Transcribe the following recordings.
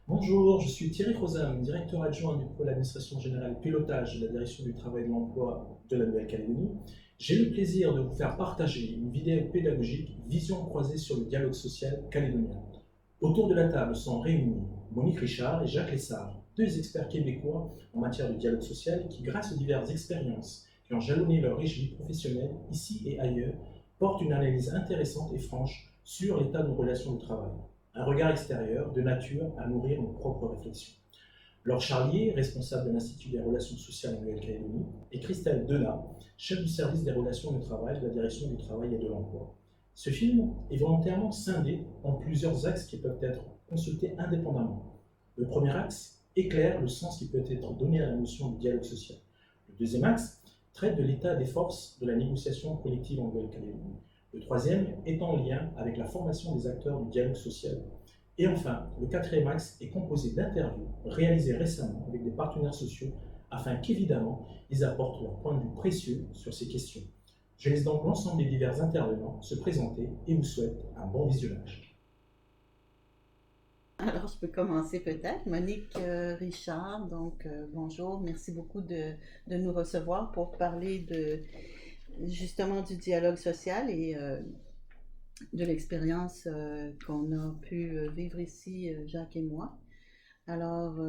Bonjour, je suis Thierry Rosam, directeur adjoint du pôle administration générale et pilotage de la direction du travail et de l'emploi de la Nouvelle-Calédonie. J'ai le plaisir de vous faire partager une vidéo pédagogique Vision croisée sur le dialogue social calédonien. Autour de la table sont réunis Monique Richard et Jacques Lessard, deux experts québécois en matière de dialogue social qui, grâce aux diverses expériences qui ont jalonné leur régie professionnelle ici et ailleurs, portent une analyse intéressante et franche sur l'état de nos relations de travail. Un regard extérieur de nature à nourrir nos propres réflexions. Laure Charlier, responsable de l'Institut des relations sociales en Nouvelle-Calédonie, et Christelle Denat, chef du service des relations de travail de la direction du travail et de l'emploi. Ce film est volontairement scindé en plusieurs axes qui peuvent être consultés indépendamment. Le premier axe éclaire le sens qui peut être donné à la notion de dialogue social. Le deuxième axe traite de l'état des forces de la négociation collective en Nouvelle-Calédonie. Le troisième est en lien avec la formation des acteurs du dialogue social. Et enfin, le quatrième axe est composé d'interviews réalisées récemment avec des partenaires sociaux afin qu'évidemment, ils apportent leur point de vue précieux sur ces questions. Je laisse donc l'ensemble des divers intervenants se présenter et vous souhaite un bon visionnage. Alors, je peux commencer peut-être. Monique Richard, bonjour, merci beaucoup de nous recevoir pour parler justement du dialogue social et de l'expérience qu'on a pu vivre ici, Jacques et moi. Alors,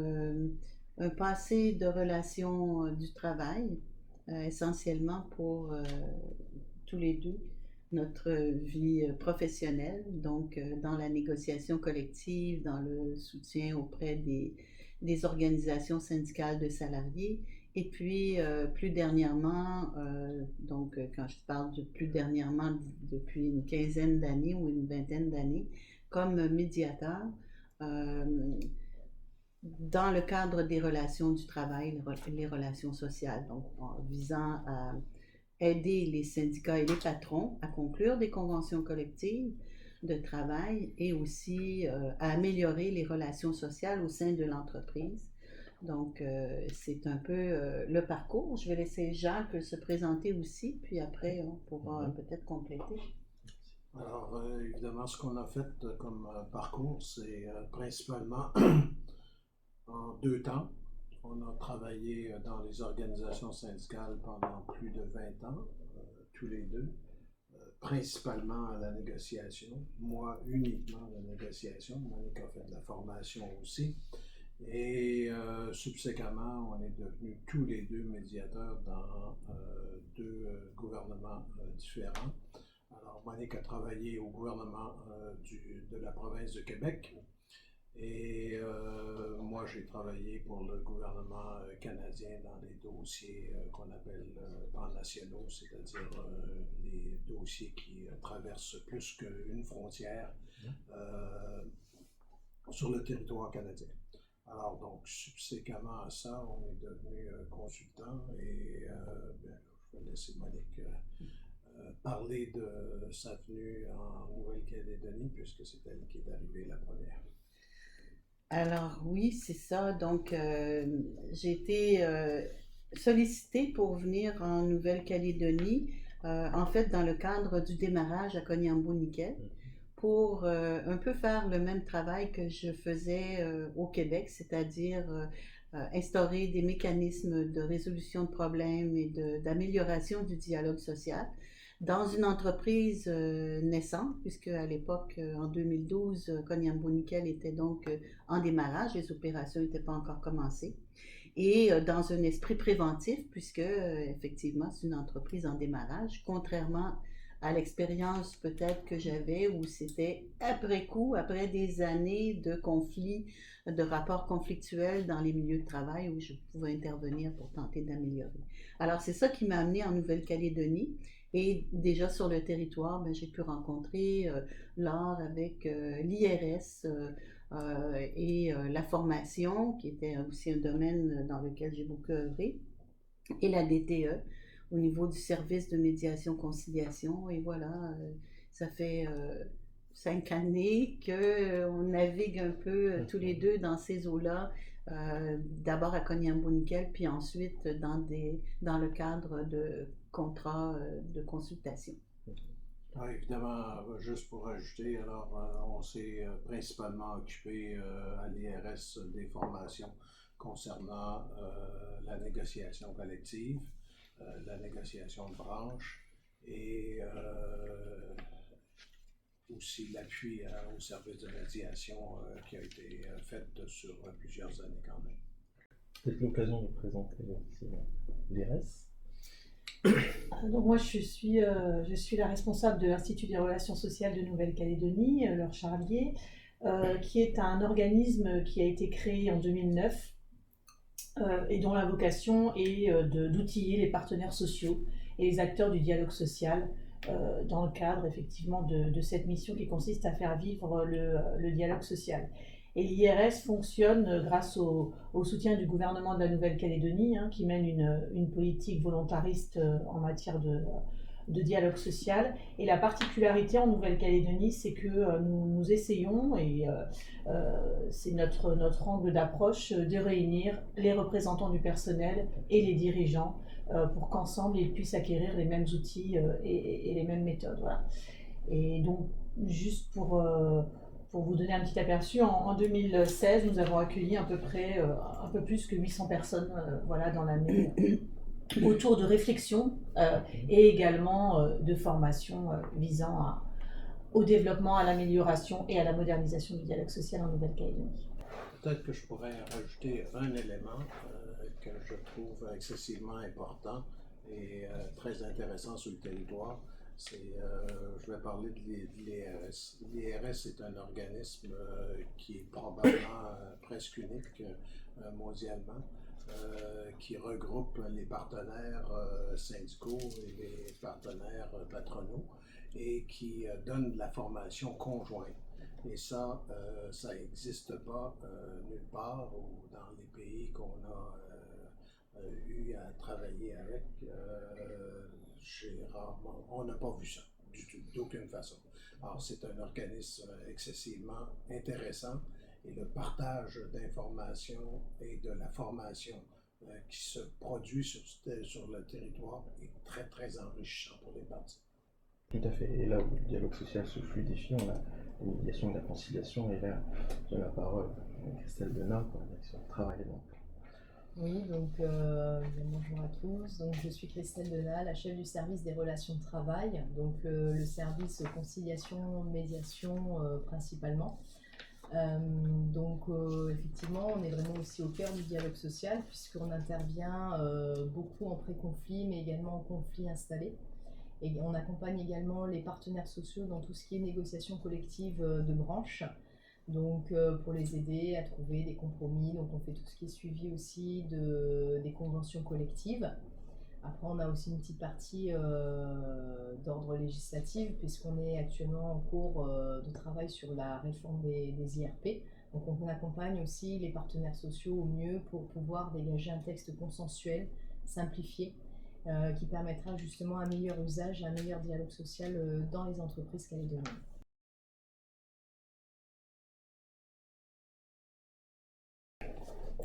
un passé de relations du travail, essentiellement pour tous les deux, notre vie professionnelle, dans la négociation collective, dans le soutien auprès des organisations syndicales de salariés, et puis plus dernièrement, quand je parle de plus dernièrement, depuis une quinzaine d'années ou une vingtaine d'années, comme médiateur, euh, dans le cadre des relations du travail, les relations sociales, donc en visant à aider les syndicats et les patrons à conclure des conventions collectives de travail et aussi à améliorer les relations sociales au sein de l'entreprise. Donc, c'est un peu le parcours. Je vais laisser Jacques se présenter aussi, puis après, on pourra peut-être compléter. Alors, évidemment, ce qu'on a fait comme parcours, c'est principalement en deux temps. On a travaillé dans les organisations syndicales pendant plus de 20 ans, tous les deux, principalement à la négociation. Moi, uniquement à la négociation. Monique a fait de la formation aussi. Et subséquemment, on est devenus tous les deux médiateurs dans deux gouvernements différents. Alors, Monique a travaillé au gouvernement de la province de Québec et moi, j'ai travaillé pour le gouvernement canadien dans les dossiers qu'on appelle pan-nationaux, c'est-à-dire les dossiers qui traversent plus qu'une frontière sur le territoire canadien. Alors, donc, subséquemment à ça, on est devenu consultant et je vais laisser Monique parler de sa venue en Nouvelle-Calédonie, puisque c'est elle qui est arrivée la première. Alors oui, c'est ça. Donc, j'ai été sollicitée pour venir en Nouvelle-Calédonie, en fait dans le cadre du démarrage à Koniambo-Nickel, pour un peu faire le même travail que je faisais au Québec, c'est-à-dire instaurer des mécanismes de résolution de problèmes et d'amélioration du dialogue social dans une entreprise naissante, puisque à l'époque, en 2012, Koniambo Nickel était donc en démarrage, les opérations n'étaient pas encore commencées, et dans un esprit préventif, puisque effectivement c'est une entreprise en démarrage, contrairement à l'expérience peut-être que j'avais où c'était après coup, après des années de conflits, de rapports conflictuels dans les milieux de travail où je pouvais intervenir pour tenter d'améliorer. Alors c'est ça qui m'a amené en Nouvelle-Calédonie et déjà sur le territoire, ben, j'ai pu rencontrer l'art avec l'IRS et la formation qui était aussi un domaine dans lequel j'ai beaucoup œuvré et la DTE au niveau du service de médiation-conciliation. Et voilà, ça fait 5 années qu'on navigue un peu tous les deux dans ces eaux-là, d'abord à Koniambo-Nickel, puis ensuite dans le cadre de contrats de consultation. Ah, évidemment, juste pour ajouter, alors on s'est principalement occupé à l'IRS des formations concernant la négociation collective, la négociation de branche et aussi l'appui au service de médiation qui a été fait sur plusieurs années quand même. Peut-être l'occasion de présenter aussi l'IRS. Donc moi, je suis la responsable de l'Institut des relations sociales de Nouvelle-Calédonie, leur Charlier, qui est un organisme qui a été créé en 2009 et dont la vocation est d'outiller les partenaires sociaux et les acteurs du dialogue social dans le cadre effectivement de cette mission qui consiste à faire vivre le dialogue social. Et l'IRS fonctionne grâce au soutien du gouvernement de la Nouvelle-Calédonie, qui mène une politique volontariste en matière de dialogue social. Et la particularité en Nouvelle-Calédonie, c'est que nous essayons, et c'est notre angle d'approche, de réunir les représentants du personnel et les dirigeants pour qu'ensemble ils puissent acquérir les mêmes outils et les mêmes méthodes. Voilà. Et donc, juste pour vous donner un petit aperçu, en 2016, nous avons accueilli à peu près un peu plus que 800 personnes voilà, dans l'année autour de réflexions et également de formations visant au développement, à l'amélioration et à la modernisation du dialogue social en Nouvelle-Calédonie. Peut-être que je pourrais rajouter un élément que je trouve excessivement important et très intéressant sur le territoire. Je vais parler de l'IRS. L'IRS est un organisme qui est probablement presque unique mondialement, qui regroupe les partenaires syndicaux et les partenaires patronaux et qui donne de la formation conjointe. Et ça n'existe pas nulle part ou dans les pays qu'on a eu à travailler avec. On n'a pas vu ça du tout, d'aucune façon. Alors, c'est un organisme excessivement intéressant et le partage d'informations et de la formation qui se produit sur le territoire est très, très enrichissant pour les parties. Tout à fait. Et là où le dialogue social se fluidifie, on a la médiation et la conciliation. Et là, j'ai la parole à Christelle Denat pour la direction du travail. Oui, donc bonjour à tous. Donc, je suis Christelle Denat, la chef du service des relations de travail, donc le service conciliation-médiation principalement. Effectivement, on est vraiment aussi au cœur du dialogue social puisqu'on intervient beaucoup en pré-conflit mais également en conflit installé. Et on accompagne également les partenaires sociaux dans tout ce qui est négociation collective de branche. Donc pour les aider à trouver des compromis, donc on fait tout ce qui est suivi aussi des conventions collectives. Après on a aussi une petite partie d'ordre législatif puisqu'on est actuellement en cours de travail sur la réforme des IRP. Donc on accompagne aussi les partenaires sociaux au mieux pour pouvoir dégager un texte consensuel, simplifié, qui permettra justement un meilleur usage, un meilleur dialogue social dans les entreprises calédoniennes.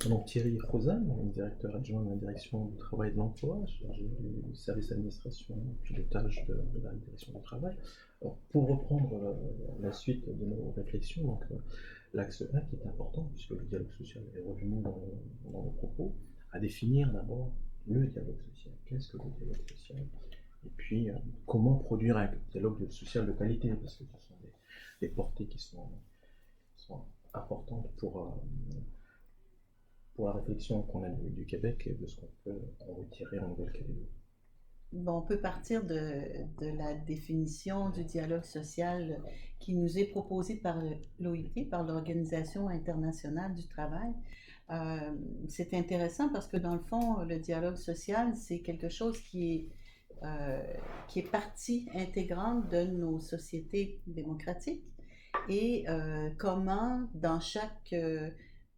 Donc Thierry Rosanne, directeur adjoint de la direction du travail et de l'emploi, chargé du service administration et pilotage de la direction du travail. Alors, pour reprendre la suite de nos réflexions, donc l'axe 1 qui est important, puisque le dialogue social est revenu dans nos propos, à définir d'abord le dialogue social. Qu'est-ce que le dialogue social? Et puis, comment produire un dialogue social de qualité? Parce que ce sont des portées qui sont importantes pour la réflexion qu'on a du Québec et de ce qu'on peut en retirer en Nouvelle-Calédonie. Bon, on peut partir de la définition du dialogue social qui nous est proposée par l'OIT, par l'Organisation internationale du travail. C'est intéressant parce que dans le fond, le dialogue social, c'est quelque chose qui est partie intégrante de nos sociétés démocratiques et comment dans chaque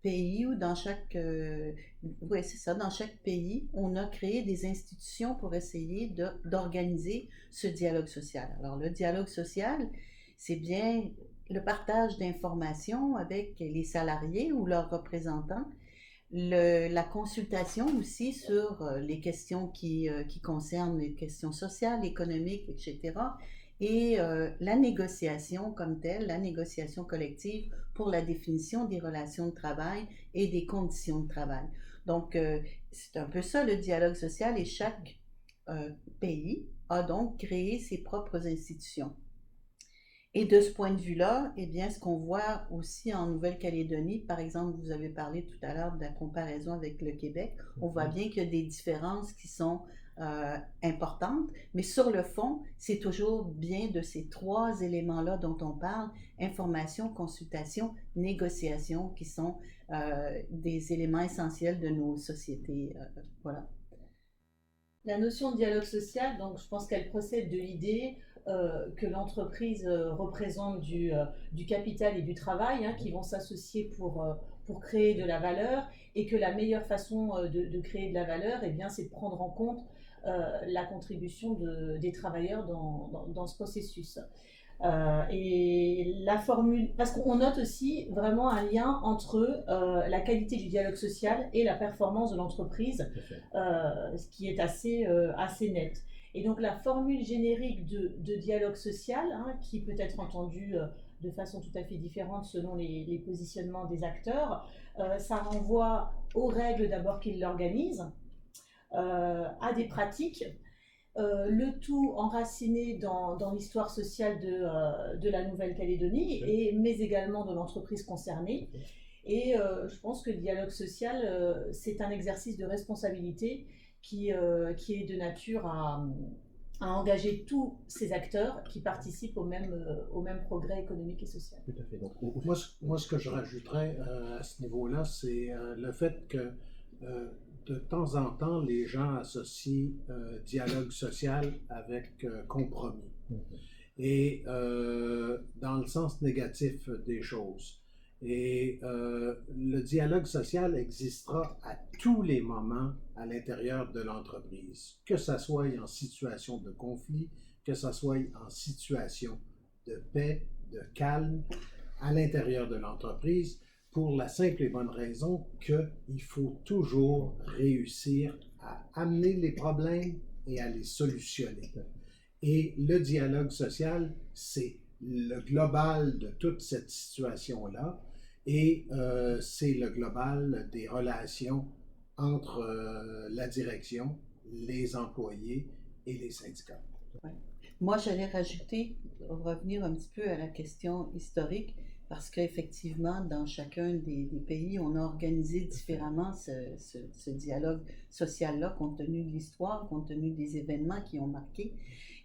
pays ou dans chaque dans chaque pays, on a créé des institutions pour essayer d'organiser ce dialogue social. Alors le dialogue social, c'est bien le partage d'informations avec les salariés ou leurs représentants, la consultation aussi sur les questions qui concernent les questions sociales, économiques, etc. et la négociation comme telle, la négociation collective pour la définition des relations de travail et des conditions de travail. Donc, c'est un peu ça le dialogue social et chaque pays a donc créé ses propres institutions. Et de ce point de vue-là, eh bien, ce qu'on voit aussi en Nouvelle-Calédonie, par exemple, vous avez parlé tout à l'heure de la comparaison avec le Québec, on voit bien qu'il y a des différences qui sont importantes, mais sur le fond, c'est toujours bien de ces trois éléments-là dont on parle, information, consultation, négociation, qui sont des éléments essentiels de nos sociétés. Voilà. La notion de dialogue social, donc je pense qu'elle procède de l'idée que l'entreprise représente du capital et du travail qui vont s'associer pour créer de la valeur, et que la meilleure façon de créer de la valeur, eh bien, c'est de prendre en compte la contribution des travailleurs dans ce processus. Et la formule, parce qu'on note aussi vraiment un lien entre la qualité du dialogue social et la performance de l'entreprise, ce qui est assez net. Et donc la formule générique de dialogue social, qui peut être entendue de façon tout à fait différente selon les positionnements des acteurs, ça renvoie aux règles d'abord qui l'organisent, à des pratiques, le tout enraciné dans l'histoire sociale de la Nouvelle-Calédonie, mais également de l'entreprise concernée. Et je pense que le dialogue social, c'est un exercice de responsabilité qui est de nature à engager tous ces acteurs qui participent au même progrès économique et social. Tout à fait. Donc, Moi, ce que je rajouterais à ce niveau-là, c'est le fait que de temps en temps, les gens associent dialogue social avec compromis. Et dans le sens négatif des choses. Et le dialogue social existera à tous les moments à l'intérieur de l'entreprise, que ça soit en situation de conflit, que ça soit en situation de paix, de calme, à l'intérieur de l'entreprise, pour la simple et bonne raison qu'il faut toujours réussir à amener les problèmes et à les solutionner. Et le dialogue social, c'est le global de toute cette situation-là, et c'est le global des relations entre la direction, les employés et les syndicats. Ouais. Moi, j'allais revenir un petit peu à la question historique, parce qu'effectivement, dans chacun des pays, on a organisé différemment ce dialogue social-là, compte tenu de l'histoire, compte tenu des événements qui ont marqué,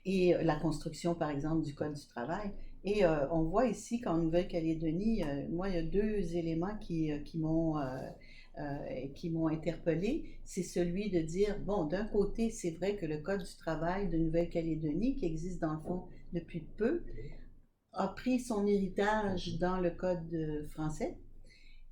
et la construction, par exemple, du Code du travail. Et on voit ici qu'en Nouvelle-Calédonie, moi, il y a deux éléments qui m'ont interpellée. C'est celui de dire, bon, d'un côté, c'est vrai que le Code du travail de Nouvelle-Calédonie, qui existe dans le fond depuis peu, a pris son héritage dans le Code français.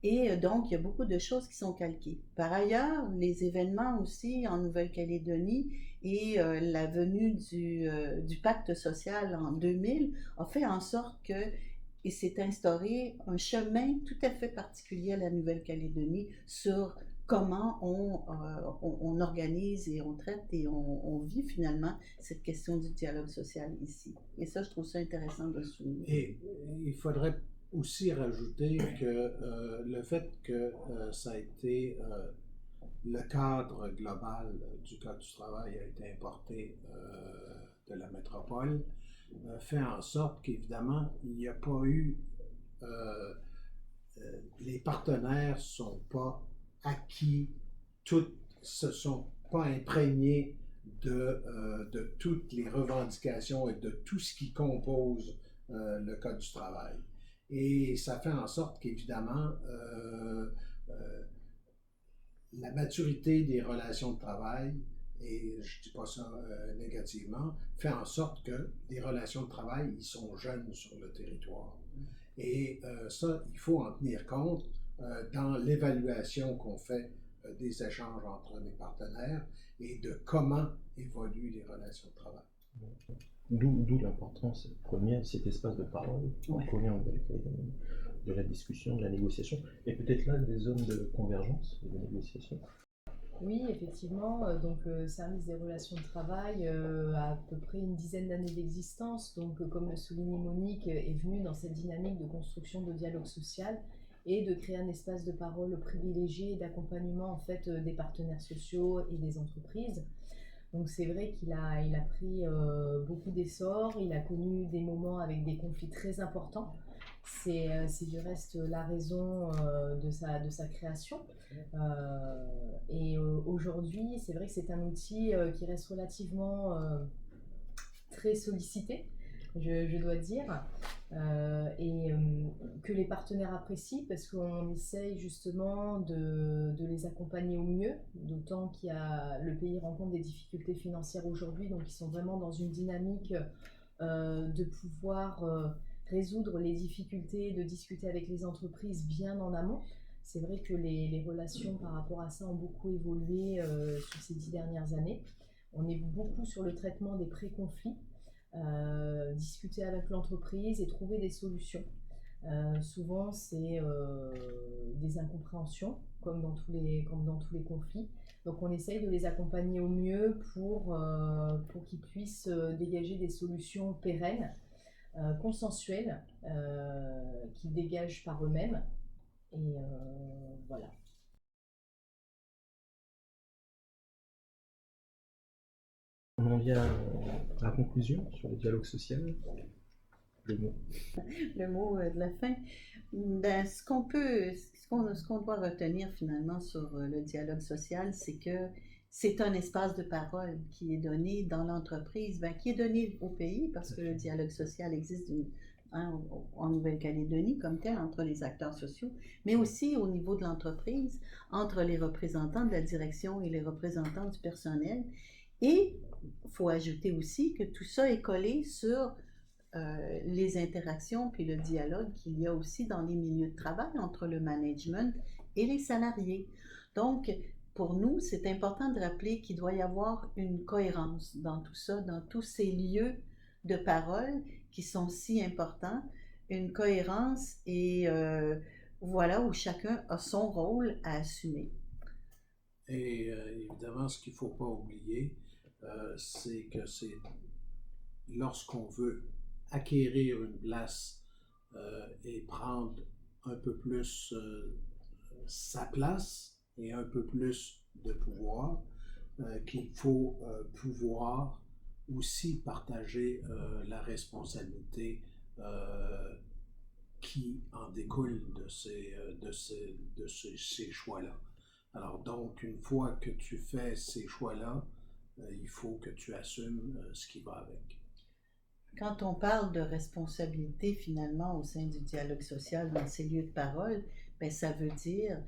Et donc, il y a beaucoup de choses qui sont calquées. Par ailleurs, les événements aussi en Nouvelle-Calédonie et la venue du pacte social en 2000 a fait en sorte qu'il s'est instauré un chemin tout à fait particulier à la Nouvelle-Calédonie sur comment on organise et on traite et on vit finalement cette question du dialogue social ici. Et ça, je trouve ça intéressant de le souligner. Et il faudrait aussi rajouter que le fait que ça a été le cadre global du Code du travail a été importé de la métropole, fait en sorte qu'évidemment, il n'y a pas eu... les partenaires ne sont pas acquis, se sont pas imprégnés de toutes les revendications et de tout ce qui compose le Code du travail. Et ça fait en sorte qu'évidemment, la maturité des relations de travail, et je ne dis pas ça négativement, fait en sorte que les relations de travail, ils sont jeunes sur le territoire. Et ça, il faut en tenir compte dans l'évaluation qu'on fait des échanges entre les partenaires et de comment évoluent les relations de travail. D'où l'importance première de cet espace de parole commun de la discussion, de la négociation, et peut-être là des zones de convergence, de négociation. Oui, effectivement. Donc, le service des relations de travail a à peu près une dizaine d'années d'existence. Donc, comme le soulignait Monique, est venu dans cette dynamique de construction de dialogue social et de créer un espace de parole privilégié et d'accompagnement en fait des partenaires sociaux et des entreprises. Donc, c'est vrai il a pris beaucoup d'essor. Il a connu des moments avec des conflits très importants. C'est du reste la raison de sa création. Aujourd'hui, c'est vrai que c'est un outil qui reste relativement très sollicité, je dois dire, que les partenaires apprécient parce qu'on essaye justement de les accompagner au mieux, d'autant le pays rencontre des difficultés financières aujourd'hui, donc ils sont vraiment dans une dynamique de pouvoir résoudre les difficultés, de discuter avec les entreprises bien en amont. C'est vrai que les relations par rapport à ça ont beaucoup évolué sur ces 10 dernières années. On est beaucoup sur le traitement des pré-conflits, discuter avec l'entreprise et trouver des solutions. Souvent, c'est des incompréhensions, comme dans tous les conflits. Donc, on essaye de les accompagner au mieux pour qu'ils puissent dégager des solutions pérennes, consensuelles, qu'ils dégagent par eux-mêmes. Et voilà. On en vient à la conclusion sur le dialogue social. Le mot de la fin. Ben, ce qu'on doit retenir finalement sur le dialogue social, c'est que c'est un espace de parole qui est donné dans l'entreprise, ben, qui est donné au pays, parce que le dialogue social existe en Nouvelle-Calédonie comme tel, entre les acteurs sociaux, mais aussi au niveau de l'entreprise, entre les représentants de la direction et les représentants du personnel. Et il faut ajouter aussi que tout ça est collé sur les interactions puis le dialogue qu'il y a aussi dans les milieux de travail entre le management et les salariés. Donc, pour nous, c'est important de rappeler qu'il doit y avoir une cohérence dans tout ça, dans tous ces lieux de parole qui sont si importants, une cohérence et voilà où chacun a son rôle à assumer. Et évidemment, ce qu'il ne faut pas oublier, c'est que c'est lorsqu'on veut acquérir une place et prendre un peu plus sa place et un peu plus de pouvoir, qu'il faut pouvoir aussi partager la responsabilité qui en découle de ces choix-là. Alors donc, une fois que tu fais ces choix-là, il faut que tu assumes ce qui va avec. Quand on parle de responsabilité finalement au sein du dialogue social dans ces lieux de parole, ben, ça veut dire,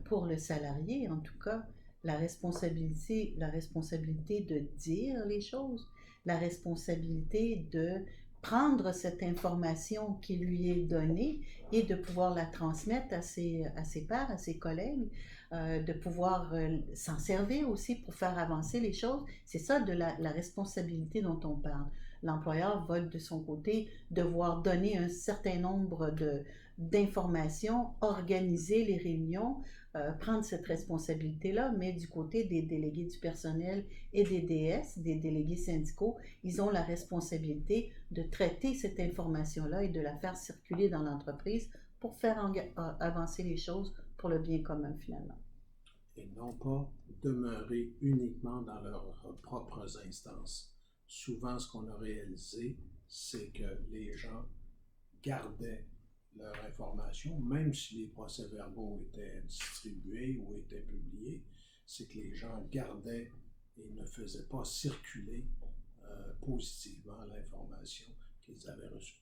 pour le salarié en tout cas, la responsabilité de dire les choses, la responsabilité de prendre cette information qui lui est donnée et de pouvoir la transmettre à ses pairs, à ses collègues, de pouvoir s'en servir aussi pour faire avancer les choses. C'est ça de la responsabilité dont on parle. L'employeur va de son côté devoir donner un certain nombre d'informations, organiser les réunions, prendre cette responsabilité-là, mais du côté des délégués du personnel et des DS, des délégués syndicaux, ils ont la responsabilité de traiter cette information-là et de la faire circuler dans l'entreprise pour faire avancer les choses pour le bien commun finalement. Et non pas demeurer uniquement dans leurs propres instances. Souvent, ce qu'on a réalisé, c'est que les gens gardaient leur information, même si les procès-verbaux étaient distribués ou étaient publiés, c'est que les gens gardaient et ne faisaient pas circuler positivement l'information qu'ils avaient reçue.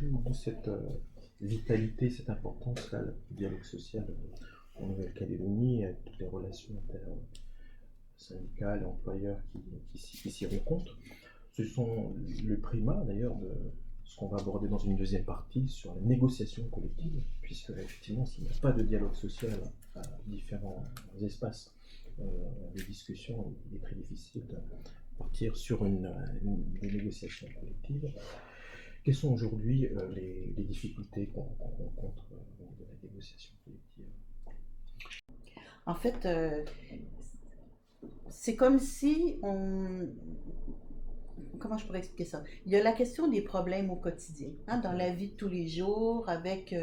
De cette vitalité, cette importance-là du dialogue social en Nouvelle-Calédonie, avec toutes les relations syndicales et employeurs qui s'y rencontrent. Ce sont le primat d'ailleurs de ce qu'on va aborder dans une deuxième partie sur la négociation collective, puisque effectivement s'il n'y a pas de dialogue social à différents espaces de discussion, il est très difficile partir sur des négociations collectives. Quelles sont aujourd'hui les difficultés qu'on rencontre au niveau de la négociation collective? En fait, c'est comme si comment je pourrais expliquer ça? Il y a la question des problèmes au quotidien, hein, dans la vie de tous les jours, avec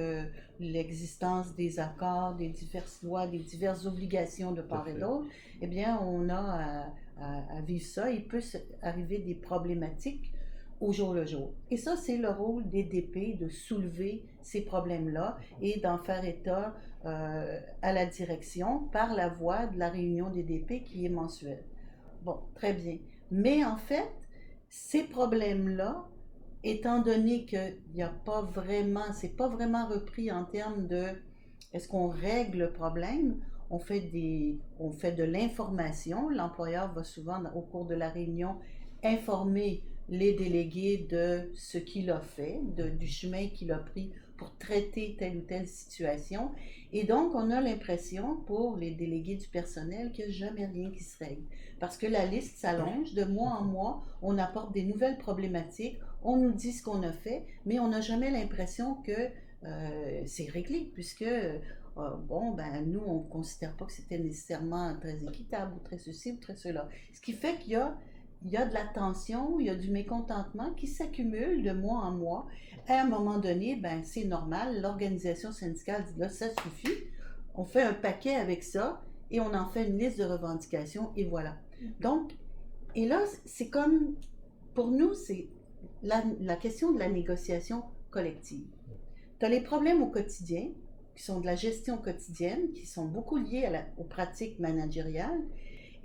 l'existence des accords, des diverses lois, des diverses obligations de part et d'autre. Eh bien, on a à vivre ça. Il peut arriver des problématiques au jour le jour. Et ça, c'est le rôle des DP de soulever ces problèmes-là et d'en faire état à la direction par la voie de la réunion des DP qui est mensuelle. Bon, très bien. Mais en fait, ces problèmes-là, étant donné qu'il n'y a pas vraiment, c'est pas vraiment repris en termes de est-ce qu'on règle le problème, on fait de l'information. L'employeur va souvent, au cours de la réunion, informer les délégués de ce qu'il a fait, du chemin qu'il a pris pour traiter telle ou telle situation. Et donc, on a l'impression, pour les délégués du personnel, qu'il n'y a jamais rien qui se règle. Parce que la liste s'allonge, de mois en mois, on apporte des nouvelles problématiques, on nous dit ce qu'on a fait, mais on n'a jamais l'impression que c'est réglé, puisque, nous, on ne considère pas que c'était nécessairement très équitable, ou très ceci, ou très cela. Ce qui fait qu'il y a de la tension, il y a du mécontentement qui s'accumule de mois en mois. À un moment donné, c'est normal, l'organisation syndicale dit là, ça suffit, on fait un paquet avec ça et on en fait une liste de revendications et voilà. Donc, et là, c'est comme, pour nous, c'est la question de la négociation collective. Tu as les problèmes au quotidien, qui sont de la gestion quotidienne, qui sont beaucoup liés aux pratiques managériales.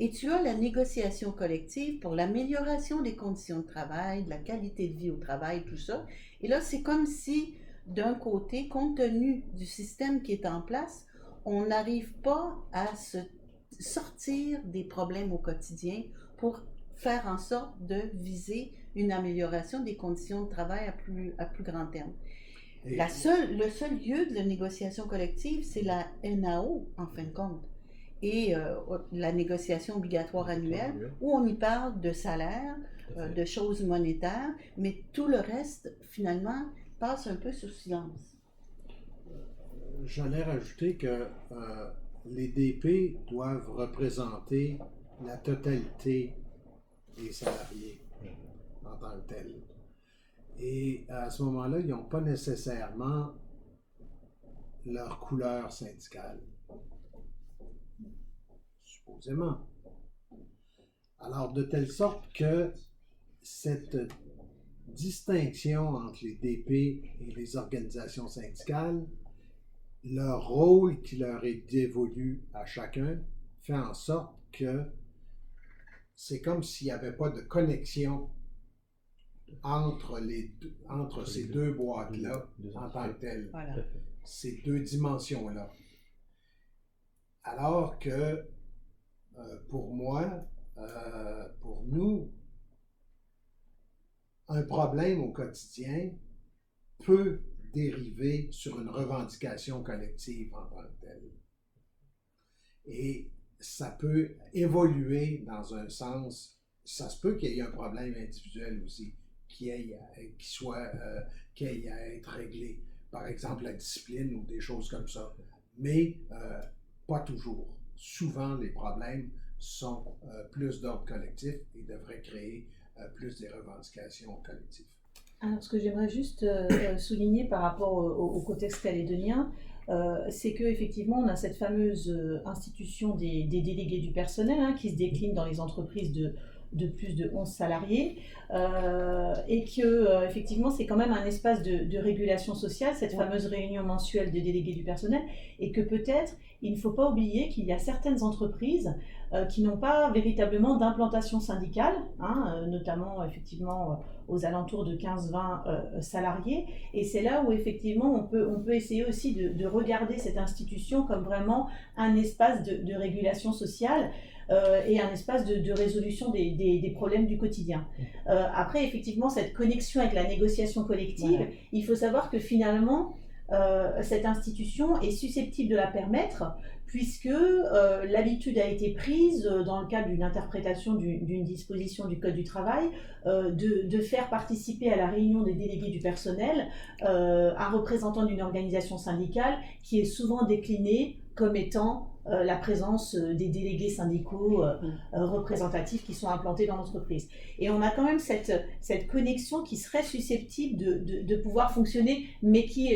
Et tu as la négociation collective pour l'amélioration des conditions de travail, de la qualité de vie au travail, tout ça. Et là, c'est comme si, d'un côté, compte tenu du système qui est en place, on n'arrive pas à se sortir des problèmes au quotidien pour faire en sorte de viser une amélioration des conditions de travail à plus grand terme. Le seul lieu de la négociation collective, c'est la NAO, en fin de compte. Et la négociation obligatoire annuelle, où on y parle de salaire, de choses monétaires, mais tout le reste, finalement, passe un peu sous silence. J'allais rajouter que les DP doivent représenter la totalité des salariés en tant que tels. Et à ce moment-là, ils n'ont pas nécessairement leur couleur syndicale. Supposément. Alors, de telle sorte que cette distinction entre les DP et les organisations syndicales, leur rôle qui leur est dévolu à chacun, fait en sorte que c'est comme s'il n'y avait pas de connexion entre ces deux boîtes-là en tant que telles, Voilà. ces deux dimensions-là. Alors que pour moi, pour nous, un problème au quotidien peut dériver sur une revendication collective en tant que telle. Et ça peut évoluer dans un sens, ça se peut qu'il y ait un problème individuel aussi, qui ait à être réglé. Par exemple, la discipline ou des choses comme ça. Mais pas toujours. Souvent, les problèmes sont plus d'ordre collectif et devraient créer plus des revendications collectives. Alors, ce que j'aimerais juste souligner par rapport au contexte calédonien, c'est qu'effectivement, on a cette fameuse institution des délégués du personnel qui se décline dans les entreprises de plus de 11 salariés et que effectivement c'est quand même un espace de régulation sociale, cette fameuse réunion mensuelle des délégués du personnel, et que peut-être il ne faut pas oublier qu'il y a certaines entreprises qui n'ont pas véritablement d'implantation syndicale, notamment effectivement aux alentours de 15-20 salariés, et c'est là où effectivement on peut essayer aussi de regarder cette institution comme vraiment un espace de régulation sociale et un espace de résolution des problèmes du quotidien. Après, effectivement, cette connexion avec la négociation collective, il faut savoir que finalement, cette institution est susceptible de la permettre, puisque l'habitude a été prise, dans le cadre d'une interprétation d'une disposition du Code du travail, de faire participer à la réunion des délégués du personnel un représentant d'une organisation syndicale qui est souvent déclinée comme étant la présence des délégués syndicaux représentatifs qui sont implantés dans l'entreprise. Et on a quand même cette connexion qui serait susceptible de pouvoir fonctionner, mais qui,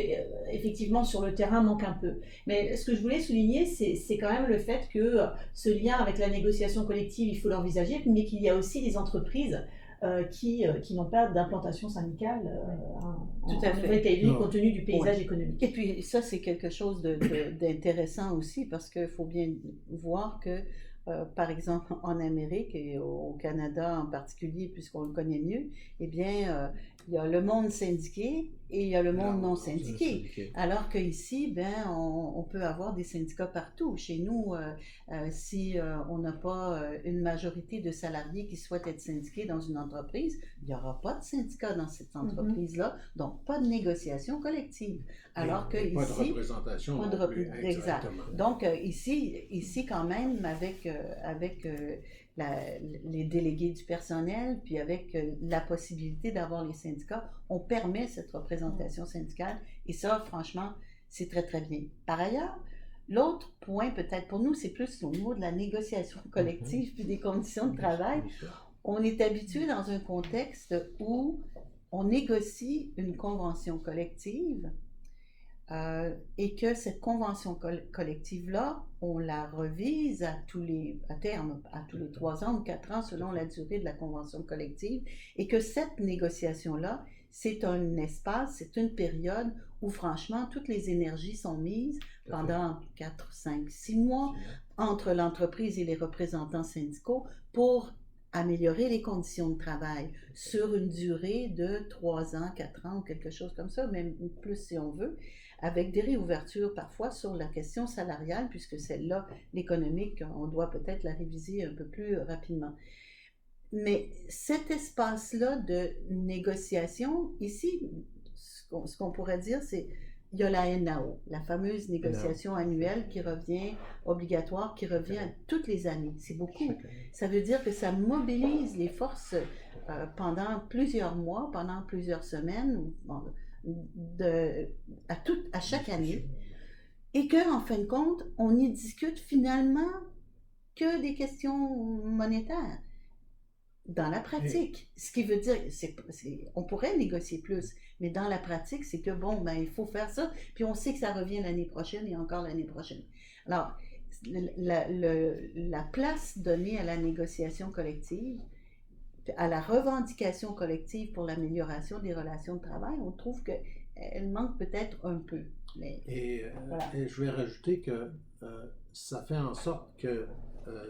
effectivement, sur le terrain manque un peu. Mais ce que je voulais souligner, c'est quand même le fait que ce lien avec la négociation collective, il faut l'envisager, mais qu'il y a aussi des entreprises qui n'ont pas d'implantation syndicale Tout à en fait. Nouvelle-Calédonie compte tenu du paysage économique. Et puis ça, c'est quelque chose d'intéressant aussi parce qu'il faut bien voir que, par exemple, en Amérique et au Canada en particulier, puisqu'on le connaît mieux, eh bien, il y a le monde syndiqué et il y a le monde non syndiqué. Alors qu'ici, ben, on peut avoir des syndicats partout. Chez nous, si on n'a pas une majorité de salariés qui souhaitent être syndiqués dans une entreprise, il n'y aura pas de syndicat dans cette entreprise-là, donc pas de négociation collective. Alors que pas de ici, représentation pas de non plus, exact. exactement. Donc ici quand même, avec les délégués du personnel, puis avec la possibilité d'avoir les syndicats, on permet cette représentation syndicale. Et ça, franchement, c'est très, très bien. Par ailleurs, l'autre point, peut-être pour nous, c'est plus au niveau de la négociation collective puis des conditions de travail. On est habitué dans un contexte où on négocie une convention collective et que cette convention collective-là, on la revise à terme, à tous les 3 ans ou 4 ans, selon la durée de la convention collective, et que cette négociation-là, c'est un espace, c'est une période où franchement, toutes les énergies sont mises pendant 4, 5, 6 mois entre l'entreprise et les représentants syndicaux pour améliorer les conditions de travail sur une durée de 3 ans, 4 ans ou quelque chose comme ça, même plus si on veut, avec des réouvertures parfois sur la question salariale, puisque celle-là, l'économique, on doit peut-être la réviser un peu plus rapidement. Mais cet espace-là de négociation, ici, ce qu'on pourrait dire, c'est il y a la NAO, la fameuse négociation annuelle qui revient, obligatoire, qui revient toutes les années. C'est beaucoup. Ça veut dire que ça mobilise les forces pendant plusieurs mois, pendant plusieurs semaines, à chaque année, et qu'en fin de compte, on n'y discute finalement que des questions monétaires. Dans la pratique, ce qui veut dire, on pourrait négocier plus, mais dans la pratique, c'est que bon, ben, il faut faire ça, puis on sait que ça revient l'année prochaine et encore l'année prochaine. Alors, la place donnée à la négociation collective, à la revendication collective pour l'amélioration des relations de travail, on trouve qu'elle manque peut-être un peu. Mais, voilà. Et je vais rajouter que ça fait en sorte que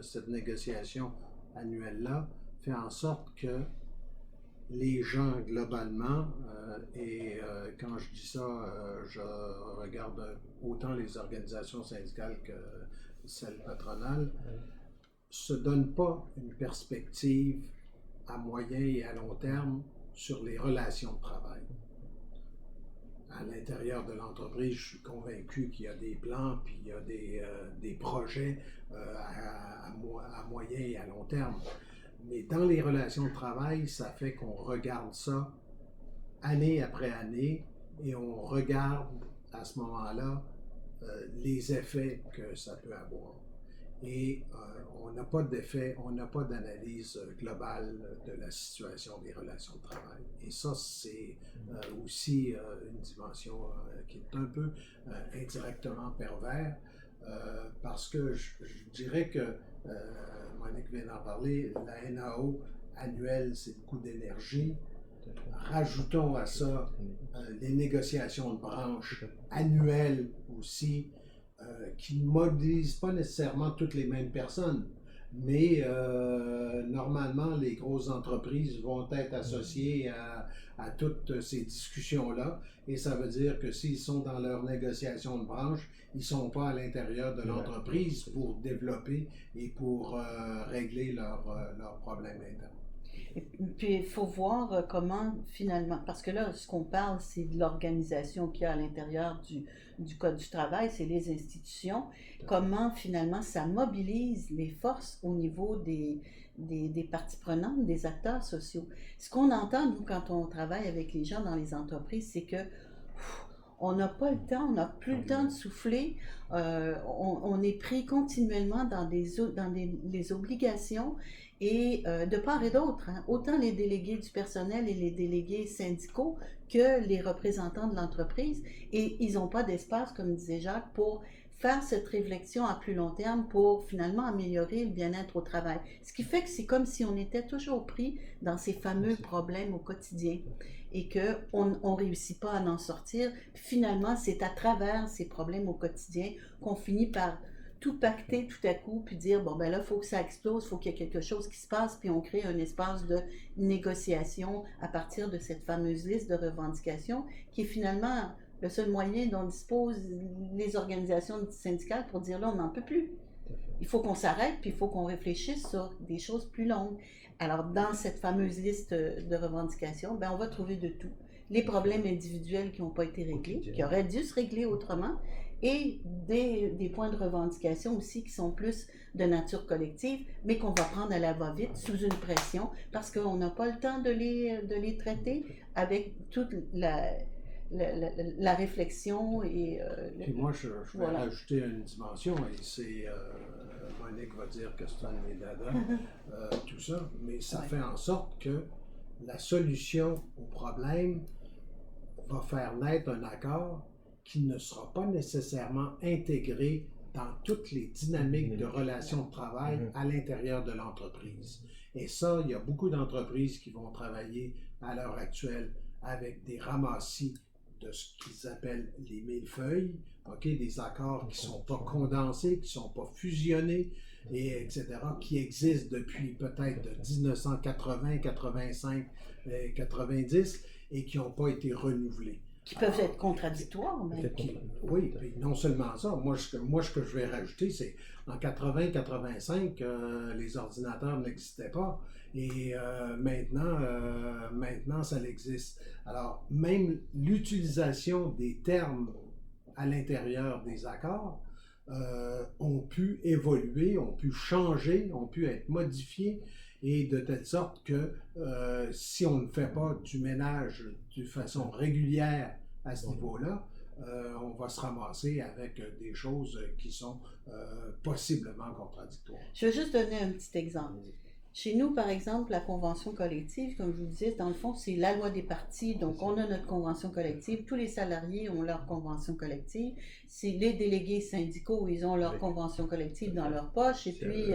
cette négociation annuelle-là fait en sorte que les gens, globalement, et quand je dis ça, je regarde autant les organisations syndicales que celles patronales, se donnent pas une perspective à moyen et à long terme sur les relations de travail. À l'intérieur de l'entreprise, je suis convaincu qu'il y a des plans, puis il y a des projets à moyen et à long terme. Mais dans les relations de travail, ça fait qu'on regarde ça année après année et on regarde à ce moment-là les effets que ça peut avoir. Et on n'a pas d'effet, on n'a pas d'analyse globale de la situation des relations de travail. Et ça, c'est aussi une dimension qui est un peu indirectement pervers, parce que je dirais que Monique vient d'en parler, la NAO annuelle, c'est beaucoup d'énergie. Rajoutons à ça les négociations de branche annuelles aussi, qui ne mobilisent pas nécessairement toutes les mêmes personnes, mais normalement, les grosses entreprises vont être associées à toutes ces discussions-là, et ça veut dire que s'ils sont dans leur négociation de branche, ils ne sont pas à l'intérieur de l'entreprise pour développer et pour régler leurs problèmes internes. Et puis, il faut voir comment finalement, parce que là, ce qu'on parle, c'est de l'organisation qu'il y a à l'intérieur du Code du travail, c'est les institutions, comment finalement ça mobilise les forces au niveau des parties prenantes, des acteurs sociaux. Ce qu'on entend, nous, quand on travaille avec les gens dans les entreprises, c'est que on n'a pas le temps, on n'a plus le temps de souffler, on est pris continuellement dans les obligations et de part et d'autre, hein, autant les délégués du personnel et les délégués syndicaux que les représentants de l'entreprise, et ils n'ont pas d'espace, comme disait Jacques, pour faire cette réflexion à plus long terme pour finalement améliorer le bien-être au travail. Ce qui fait que c'est comme si on était toujours pris dans ces fameux problèmes au quotidien et qu'on ne réussit pas à en sortir. Puis finalement, c'est à travers ces problèmes au quotidien qu'on finit par tout pacter tout à coup, puis dire, bon, ben là, il faut que ça explose, il faut qu'il y ait quelque chose qui se passe, puis on crée un espace de négociation à partir de cette fameuse liste de revendications, qui est finalement le seul moyen dont disposent les organisations syndicales pour dire, là, on n'en peut plus. Il faut qu'on s'arrête, puis il faut qu'on réfléchisse sur des choses plus longues. Alors, dans cette fameuse liste de revendications, ben, on va trouver de tout. Les problèmes individuels qui n'ont pas été réglés, qui auraient dû se régler autrement, et des points de revendication aussi qui sont plus de nature collective, mais qu'on va prendre à la va-vite, sous une pression, parce qu'on n'a pas le temps de les traiter avec toute la réflexion et... Puis moi, je vais rajouter une dimension, et c'est... Monique va dire que c'est un dada, tout ça, mais ça fait en sorte que la solution au problème va faire naître un accord qui ne sera pas nécessairement intégré dans toutes les dynamiques de relations de travail à l'intérieur de l'entreprise. Et ça, il y a beaucoup d'entreprises qui vont travailler à l'heure actuelle avec des ramassis de ce qu'ils appellent les millefeuilles, des accords qui ne sont pas condensés, qui ne sont pas fusionnés, et etc., qui existent depuis peut-être de 1980, 85, 90, et qui n'ont pas été renouvelés. Qui peuvent être contradictoires. Mais... Oui, puis non seulement ça. Moi, ce que je vais rajouter, c'est en 80-85, les ordinateurs n'existaient pas. Et maintenant, ça existe. Alors, même l'utilisation des termes à l'intérieur des accords ont pu évoluer, ont pu changer, ont pu être modifiés, et de telle sorte que si on ne fait pas du ménage de façon régulière à ce niveau-là, on va se ramasser avec des choses qui sont possiblement contradictoires. Je vais juste donner un petit exemple. Chez nous, par exemple, la convention collective, comme je vous disais, dans le fond, c'est la loi des parties. Donc, on a notre convention collective. Tous les salariés ont leur convention collective. C'est les délégués syndicaux, ils ont leur convention collective dans leur poche. Et puis,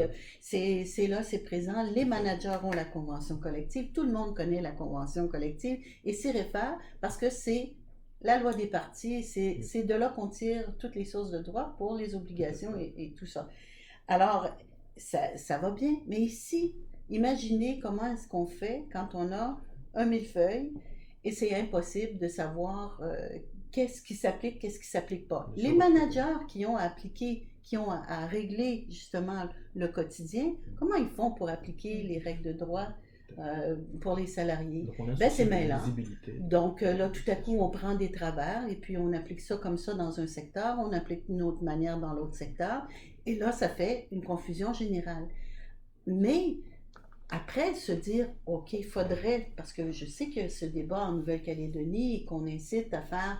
c'est là, c'est présent. Les managers ont la convention collective. Tout le monde connaît la convention collective et s'y réfère parce que c'est la loi des parties. C'est de là qu'on tire toutes les sources de droit pour les obligations et tout ça. Alors, ça va bien. Mais ici, imaginez comment est-ce qu'on fait quand on a un millefeuille et c'est impossible de savoir qu'est-ce qui s'applique, qu'est-ce qui ne s'applique pas. Les managers qui ont à appliquer, qui ont à régler justement le quotidien, comment ils font pour appliquer les règles de droit pour les salariés? Ben, c'est mêlant. Donc là, tout à coup, on prend des travers et puis on applique ça comme ça dans un secteur, on applique d'une autre manière dans l'autre secteur, et là, ça fait une confusion générale. Mais après, se dire, OK, il faudrait, parce que je sais qu'il y a ce débat en Nouvelle-Calédonie et qu'on incite à faire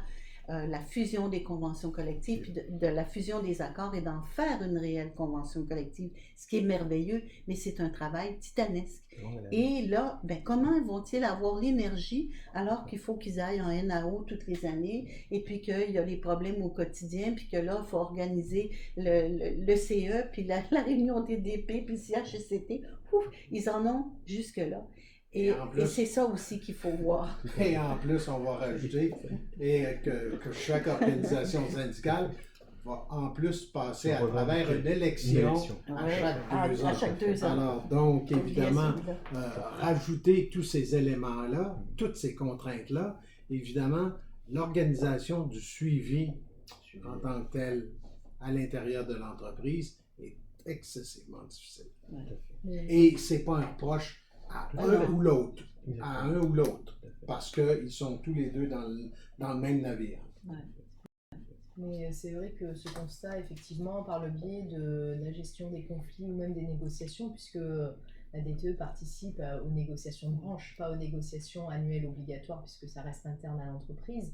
la fusion des conventions collectives, puis de la fusion des accords et d'en faire une réelle convention collective, ce qui est merveilleux, mais c'est un travail titanesque. Et là, ben, comment vont-ils avoir l'énergie alors qu'il faut qu'ils aillent en NAO toutes les années et puis qu'il y a les problèmes au quotidien, puis que là, il faut organiser le CE, puis la réunion des DP, puis le CHSCT, ouf, ils en ont jusque-là. Et c'est ça aussi qu'il faut voir. Et en plus, on va rajouter que chaque organisation syndicale va en plus passer à travers une élection à chaque 2 ans. Alors, donc, évidemment, rajouter tous ces éléments-là, toutes ces contraintes-là, évidemment, l'organisation du suivi en tant que tel à l'intérieur de l'entreprise est excessivement difficile. Et c'est pas un reproche à Tout un à fait. ou l'autre. À Exactement. un ou l'autre. Tout à fait. Parce qu'ils sont tous les deux dans le même navire. Mais c'est vrai que ce constat, effectivement, par le biais de la gestion des conflits ou même des négociations, puisque la DTE participe aux négociations de branche, pas aux négociations annuelles obligatoires, puisque ça reste interne à l'entreprise,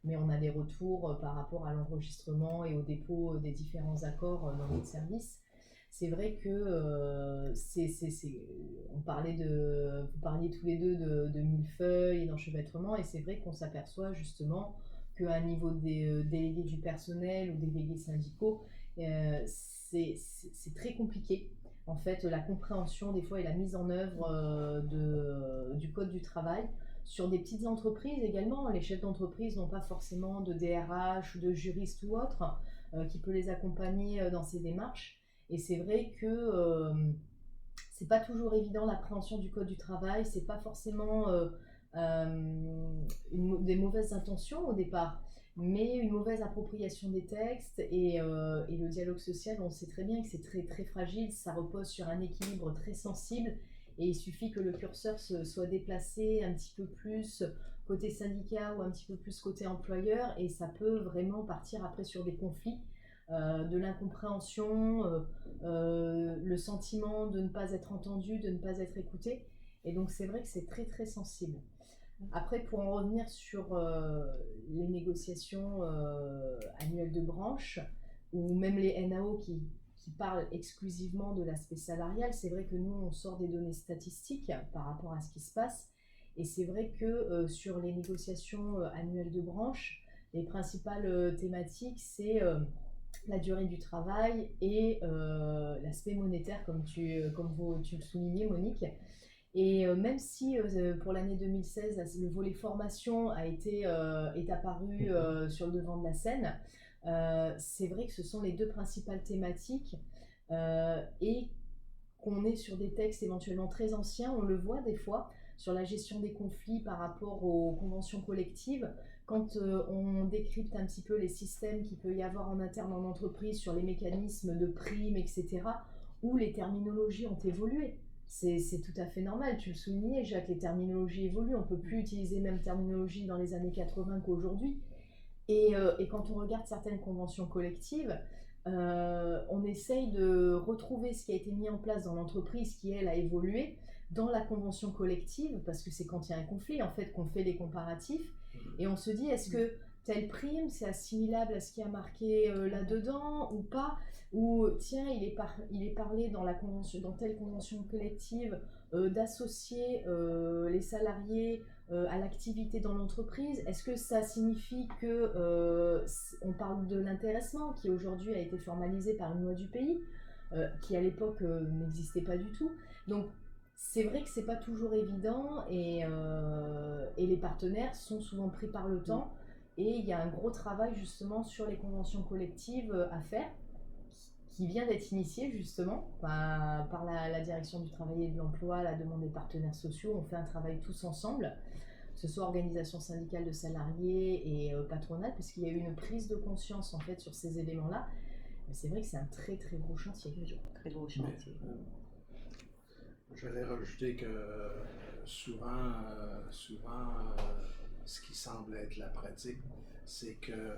mais on a des retours par rapport à l'enregistrement et au dépôt des différents accords dans notre service. C'est vrai que on parlait vous parliez tous les deux de millefeuilles et d'enchevêtrement, et c'est vrai qu'on s'aperçoit justement qu'à un niveau des délégués du personnel ou délégués syndicaux, c'est très compliqué. En fait, la compréhension des fois et la mise en œuvre du code du travail sur des petites entreprises également. Les chefs d'entreprise n'ont pas forcément de DRH ou de juriste ou autre qui peut les accompagner dans ces démarches. Et c'est vrai que c'est pas toujours évident l'appréhension du code du travail, c'est pas forcément des mauvaises intentions au départ, mais une mauvaise appropriation des textes et le dialogue social, on sait très bien que c'est très, très fragile, ça repose sur un équilibre très sensible et il suffit que le curseur soit déplacé un petit peu plus côté syndicat ou un petit peu plus côté employeur et ça peut vraiment partir après sur des conflits. De l'incompréhension, le sentiment de ne pas être entendu, de ne pas être écouté. Et donc c'est vrai que c'est très très sensible. Après, pour en revenir sur les négociations annuelles de branche, ou même les NAO qui parlent exclusivement de l'aspect salarial, c'est vrai que nous, on sort des données statistiques par rapport à ce qui se passe. Et c'est vrai que sur les négociations annuelles de branche, les principales thématiques, c'est la durée du travail et l'aspect monétaire, comme tu le soulignais, Monique. Et même si pour l'année 2016, le volet formation est apparu sur le devant de la scène, c'est vrai que ce sont les deux principales thématiques et qu'on est sur des textes éventuellement très anciens, on le voit des fois sur la gestion des conflits par rapport aux conventions collectives. Quand on décrypte un petit peu les systèmes qu'il peut y avoir en interne en entreprise sur les mécanismes de primes, etc., où les terminologies ont évolué. C'est tout à fait normal, tu le soulignais, Jacques, les terminologies évoluent, on ne peut plus utiliser même terminologie dans les années 80 qu'aujourd'hui. Et quand on regarde certaines conventions collectives, on essaye de retrouver ce qui a été mis en place dans l'entreprise qui, elle, a évolué dans la convention collective, parce que c'est quand il y a un conflit, en fait, qu'on fait les comparatifs. Et on se dit, est-ce que telle prime, c'est assimilable à ce qui a marqué là-dedans ou pas? Ou tiens, il est parlé dans telle convention collective d'associer les salariés à l'activité dans l'entreprise. Est-ce que ça signifie que on parle de l'intéressement qui aujourd'hui a été formalisé par une loi du pays, qui à l'époque n'existait pas du tout. Donc c'est vrai que c'est pas toujours évident et les partenaires sont souvent pris par le temps et il y a un gros travail justement sur les conventions collectives à faire qui vient d'être initié justement par la direction du travail et de l'emploi à la demande des partenaires sociaux. On fait un travail tous ensemble, que ce soit organisation syndicale de salariés et patronale, puisqu'il y a eu une prise de conscience en fait sur ces éléments-là. Mais c'est vrai que c'est un très très gros chantier. Très gros chantier. J'allais rajouter que souvent, ce qui semble être la pratique, c'est que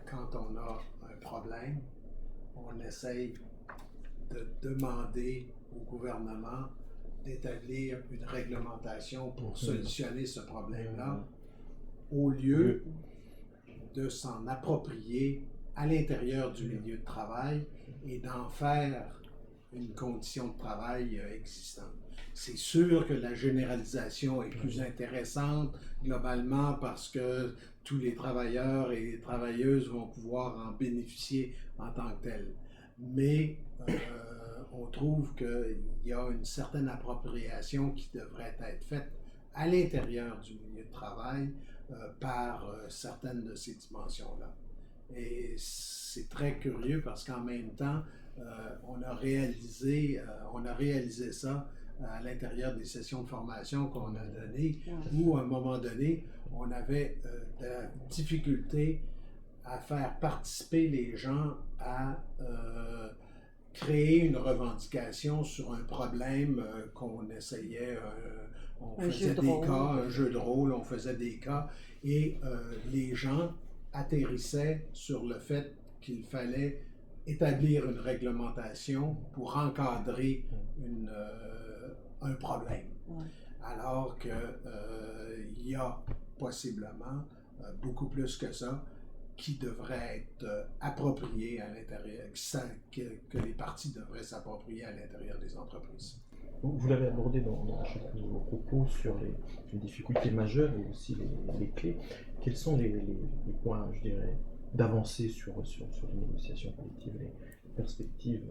quand on a un problème, on essaye de demander au gouvernement d'établir une réglementation pour solutionner ce problème-là, au lieu de s'en approprier à l'intérieur du milieu de travail et d'en faire une condition de travail existante. C'est sûr que la généralisation est plus intéressante globalement parce que tous les travailleurs et les travailleuses vont pouvoir en bénéficier en tant que tels. Mais on trouve qu'il y a une certaine appropriation qui devrait être faite à l'intérieur du milieu de travail par certaines de ces dimensions-là. Et c'est très curieux parce qu'en même temps, on a réalisé ça à l'intérieur des sessions de formation qu'on a données, où à un moment donné, on avait de la difficulté à faire participer les gens à créer une revendication sur un problème qu'on essayait, on Un jeu faisait de des rôle. cas, un jeu de rôle, on faisait des cas, et les gens atterrissaient sur le fait qu'il fallait établir une réglementation pour encadrer un problème. Ouais. Alors qu'il y a possiblement beaucoup plus que ça qui devrait être approprié à l'intérieur, que les parties devraient s'approprier à l'intérieur des entreprises. Vous l'avez abordé dans chacun de vos propos sur les difficultés majeures et aussi les clés. Quels sont les points, je dirais, d'avancée sur les négociations collectives, les perspectives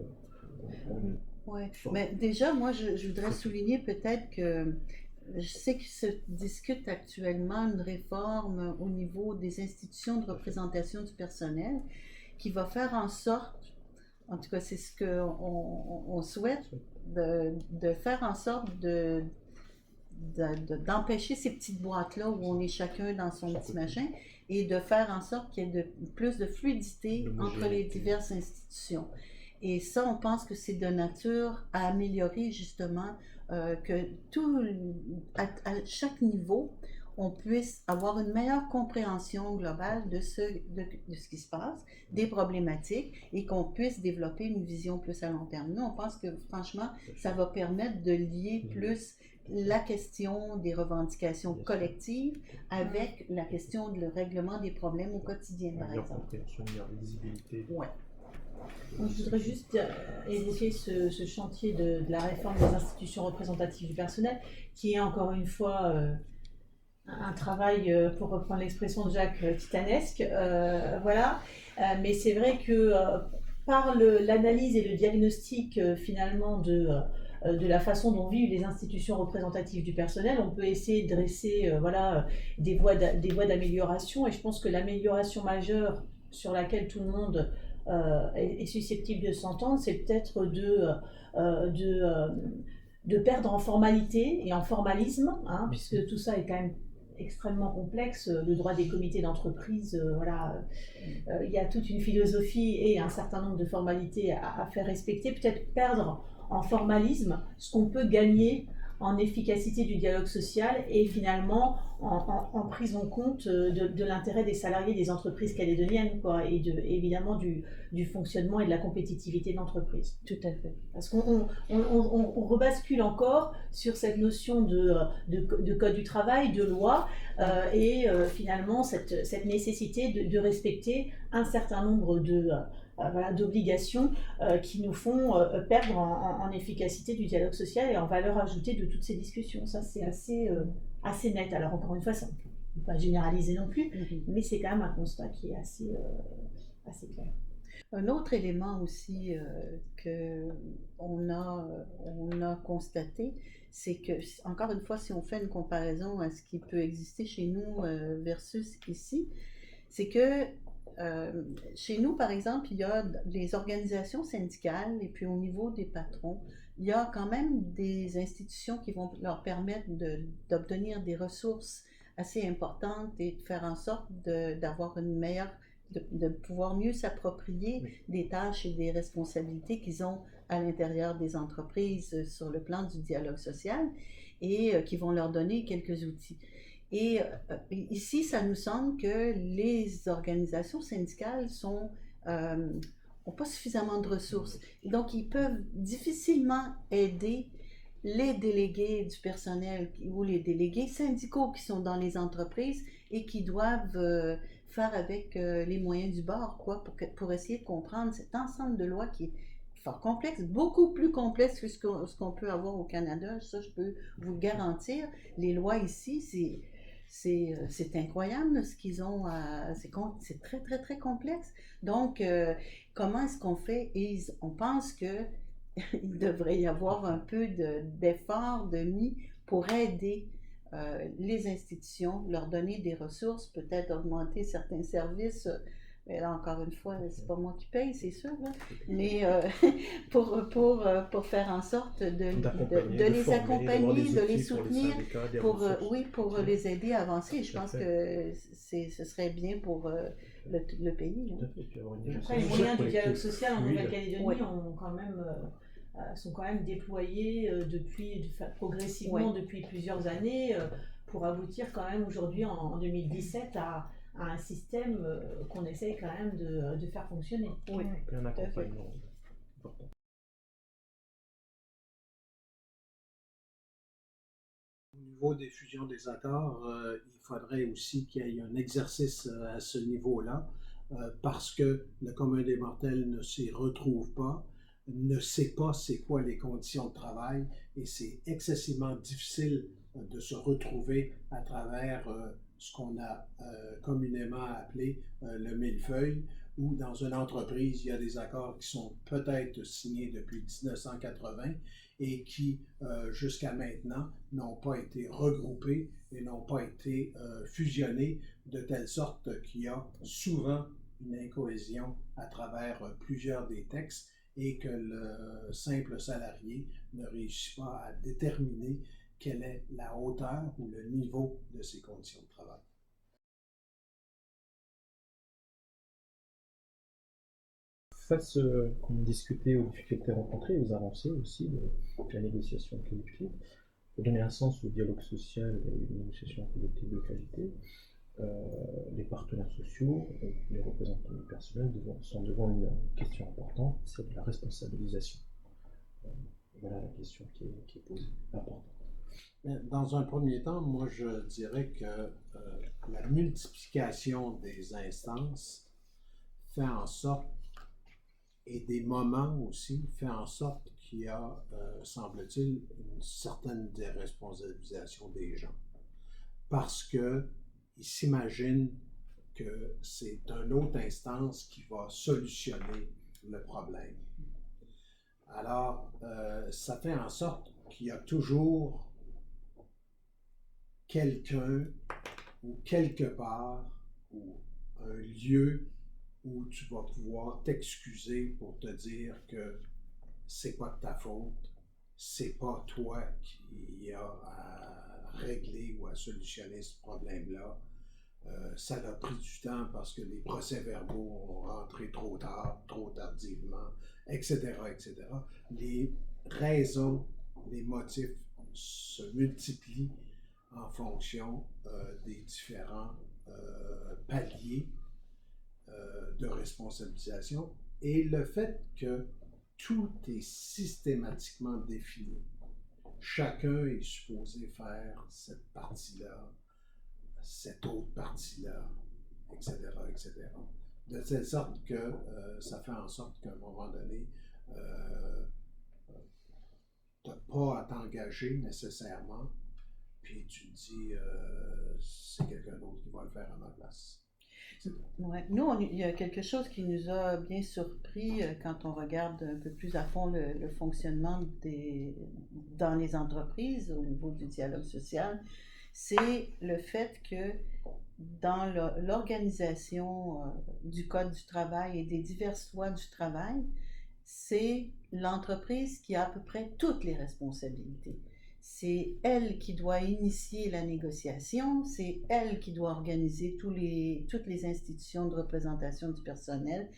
Ouais. Mais déjà, moi, je voudrais souligner peut-être que je sais qu'il se discute actuellement une réforme au niveau des institutions de représentation du personnel qui va faire en sorte, en tout cas c'est ce qu'on souhaite, de faire en sorte d'empêcher ces petites boîtes-là où on est chacun dans son petit machin et de faire en sorte qu'il y ait plus de fluidité entre les diverses institutions. Et ça, on pense que c'est de nature à améliorer justement que à chaque niveau, on puisse avoir une meilleure compréhension globale de ce qui se passe, des problématiques, et qu'on puisse développer une vision plus à long terme. Nous, on pense que franchement, ça va permettre de lier plus la question des revendications collectives avec la question du règlement des problèmes au quotidien, par meilleure exemple. compréhension, meilleure visibilité. Ouais. Donc, je voudrais juste évoquer ce chantier de la réforme des institutions représentatives du personnel, qui est encore une fois un travail, pour reprendre l'expression de Jacques, titanesque. Voilà. Mais c'est vrai que par l'analyse et le diagnostic finalement de la façon dont vivent les institutions représentatives du personnel, on peut essayer de dresser voilà, des voies d'amélioration. Et je pense que l'amélioration majeure sur laquelle tout le monde est susceptible de s'entendre, c'est peut-être de perdre en formalité et en formalisme, hein, puisque tout ça est quand même extrêmement complexe. Le droit des comités d'entreprise, voilà, il y a toute une philosophie et un certain nombre de formalités à faire respecter. Peut-être perdre en formalisme ce qu'on peut gagner en efficacité du dialogue social et finalement en prise en compte de l'intérêt des salariés des entreprises calédoniennes, quoi, et évidemment du fonctionnement et de la compétitivité de l'entreprise. Tout à fait. Parce qu'on rebascule encore sur cette notion de code du travail, de loi, et finalement cette nécessité de respecter un certain nombre voilà, d'obligations qui nous font perdre en efficacité du dialogue social et en valeur ajoutée de toutes ces discussions. Ça, c'est assez net. Alors, encore une fois, ça, on ne peut pas généraliser non plus, mais c'est quand même un constat qui est assez clair. Un autre élément aussi qu'on a constaté, c'est que, encore une fois, si on fait une comparaison à ce qui peut exister chez nous versus ici, c'est que chez nous, par exemple, il y a les organisations syndicales et puis au niveau des patrons, il y a quand même des institutions qui vont leur permettre d'obtenir des ressources assez importantes et de faire en sorte d'avoir une meilleure, de pouvoir mieux s'approprier des tâches et des responsabilités qu'ils ont à l'intérieur des entreprises sur le plan du dialogue social et qui vont leur donner quelques outils. Et ici, ça nous semble que les organisations syndicales n'ont pas suffisamment de ressources. Et donc, ils peuvent difficilement aider les délégués du personnel ou les délégués syndicaux qui sont dans les entreprises et qui doivent faire avec les moyens du bord, quoi, pour essayer de comprendre cet ensemble de lois qui est fort complexe, beaucoup plus complexe que ce qu'on peut avoir au Canada. Ça, je peux vous le garantir. Les lois ici, c'est incroyable ce qu'ils ont, c'est très très très complexe. Donc, comment est-ce qu'on fait? Et on pense qu'il devrait y avoir un peu d'effort de mis pour aider les institutions, leur donner des ressources, peut-être augmenter certains services. Mais là, encore une fois, c'est pas moi qui paye, c'est sûr, là. Mais pour faire en sorte de les accompagner, de les soutenir, pour les aider à avancer. Je pense que ce serait bien pour le pays. Tout Hein. à fait. Et puis avoir une Après, les négociation moyens du dialogue collective social en fluide. Nouvelle-Calédonie Oui. sont quand même déployés progressivement Oui. depuis plusieurs années pour aboutir quand même aujourd'hui en 2017 à un système qu'on essaye quand même de faire fonctionner. Oui. Et un fait. accompagnement important. Au niveau des fusions des accords, il faudrait aussi qu'il y ait un exercice à ce niveau-là, parce que le commun des mortels ne s'y retrouve pas, ne sait pas c'est quoi les conditions de travail, et c'est excessivement difficile de se retrouver à travers ce qu'on a communément appelé le millefeuille, où dans une entreprise, il y a des accords qui sont peut-être signés depuis 1980 et qui, jusqu'à maintenant, n'ont pas été regroupés et n'ont pas été fusionnés, de telle sorte qu'il y a souvent une incohésion à travers plusieurs des textes et que le simple salarié ne réussit pas à déterminer quelle est la hauteur ou le niveau de ses conditions de travail. Face, comme on discutait aux difficultés rencontrées, aux avancées aussi de la négociation collective, pour donner un sens au dialogue social et une négociation collective de qualité, les partenaires sociaux, les représentants du personnel sont devant une question importante, c'est de la responsabilisation. Voilà la question qui est posée, importante. Dans un premier temps, moi je dirais que la multiplication des instances fait en sorte, et des moments aussi, fait en sorte qu'il y a, semble-t-il, une certaine déresponsabilisation des gens. Parce qu'ils s'imaginent que c'est une autre instance qui va solutionner le problème. Alors, ça fait en sorte qu'il y a toujours quelqu'un ou quelque part ou un lieu où tu vas pouvoir t'excuser pour te dire que c'est pas de ta faute, c'est pas toi qui a à régler ou à solutionner ce problème-là. Ça a pris du temps parce que les procès-verbaux ont rentré trop tard, trop tardivement, etc., etc. Les raisons, les motifs se multiplient en fonction des différents paliers de responsabilisation, et le fait que tout est systématiquement défini. Chacun est supposé faire cette partie-là, cette autre partie-là, etc., etc. De telle sorte que ça fait en sorte qu'à un moment donné, tu n'as pas à t'engager nécessairement, puis tu te dis, c'est quelqu'un d'autre qui va le faire à ma place. Ouais. Nous, il y a quelque chose qui nous a bien surpris quand on regarde un peu plus à fond le fonctionnement dans les entreprises au niveau du dialogue social, c'est le fait que dans l'organisation du Code du travail et des diverses lois du travail, c'est l'entreprise qui a à peu près toutes les responsabilités. C'est elle qui doit initier la négociation, c'est elle qui doit organiser toutes les institutions de représentation du personnel.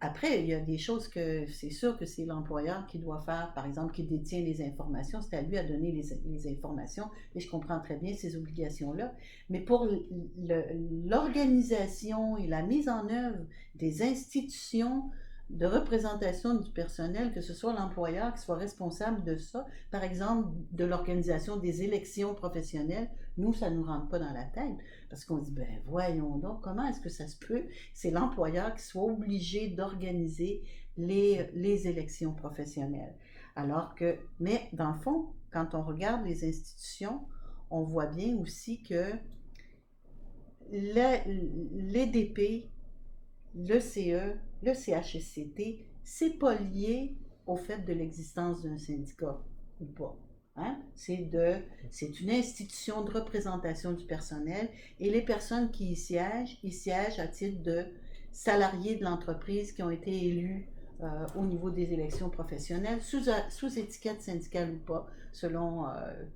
Après, il y a des choses que c'est sûr que c'est l'employeur qui doit faire, par exemple, qui détient les informations, c'est à lui à donner les informations, et je comprends très bien ces obligations-là. Mais pour l'organisation et la mise en œuvre des institutions de représentation du personnel, que ce soit l'employeur qui soit responsable de ça, par exemple de l'organisation des élections professionnelles, nous, ça ne nous rentre pas dans la tête, parce qu'on dit, ben voyons donc, comment est-ce que ça se peut? C'est l'employeur qui soit obligé d'organiser les élections professionnelles. Alors que, mais dans le fond, quand on regarde les institutions, on voit bien aussi que l'EDP, le CE, le CHSCT, c'est pas lié au fait de l'existence d'un syndicat ou pas. Hein? C'est une institution de représentation du personnel, et les personnes qui y siègent à titre de salariés de l'entreprise qui ont été élus au niveau des élections professionnelles, sous étiquette syndicale ou pas, selon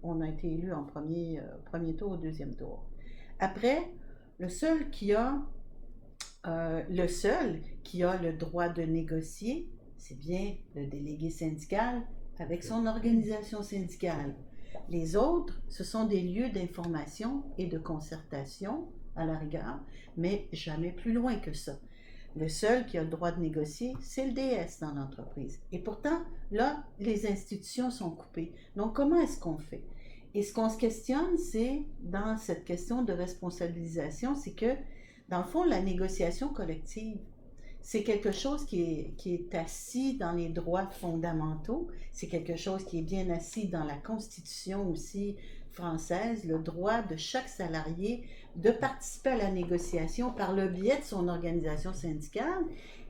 on a été élu en premier tour ou deuxième tour. Après, le seul qui a Le seul qui a le droit de négocier, c'est bien le délégué syndical avec son organisation syndicale. Les autres, ce sont des lieux d'information et de concertation, à la rigueur, mais jamais plus loin que ça. Le seul qui a le droit de négocier, c'est le DS dans l'entreprise. Et pourtant, là, les institutions sont coupées. Donc, comment est-ce qu'on fait? Et ce qu'on se questionne, c'est, dans cette question de responsabilisation, c'est que, dans le fond, la négociation collective, c'est quelque chose qui est assis dans les droits fondamentaux, c'est quelque chose qui est bien assis dans la Constitution aussi française, le droit de chaque salarié de participer à la négociation par le biais de son organisation syndicale.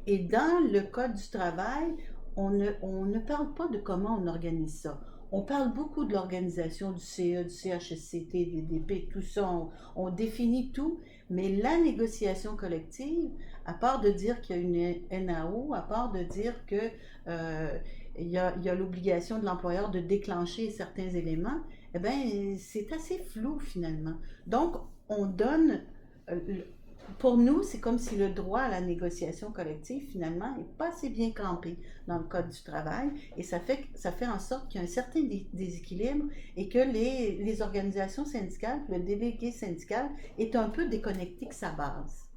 Et dans le Code du travail, on ne parle pas de comment on organise ça. On parle beaucoup de l'organisation du CE, du CHSCT, des DP, tout ça, on définit tout, mais la négociation collective, à part de dire qu'il y a une NAO, à part de dire que il y a l'obligation de l'employeur de déclencher certains éléments, eh bien, c'est assez flou finalement. Donc, on donne, pour nous, c'est comme si le droit à la négociation collective, finalement, n'est pas assez bien campé dans le Code du travail, et ça fait en sorte qu'il y a un certain déséquilibre et que les organisations syndicales, le délégué syndical est un peu déconnecté de sa base.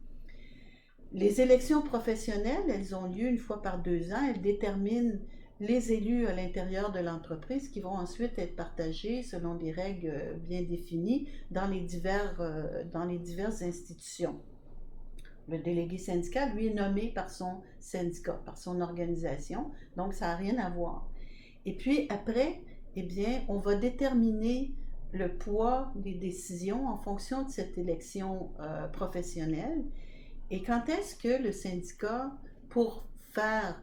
Les élections professionnelles, elles ont lieu une fois par 2 ans, elles déterminent les élus à l'intérieur de l'entreprise qui vont ensuite être partagés selon des règles bien définies dans les diverses institutions. Le délégué syndical, lui, est nommé par son syndicat, par son organisation, donc ça n'a rien à voir. Et puis après, eh bien, on va déterminer le poids des décisions en fonction de cette élection professionnelle. Et quand est-ce que le syndicat, pour faire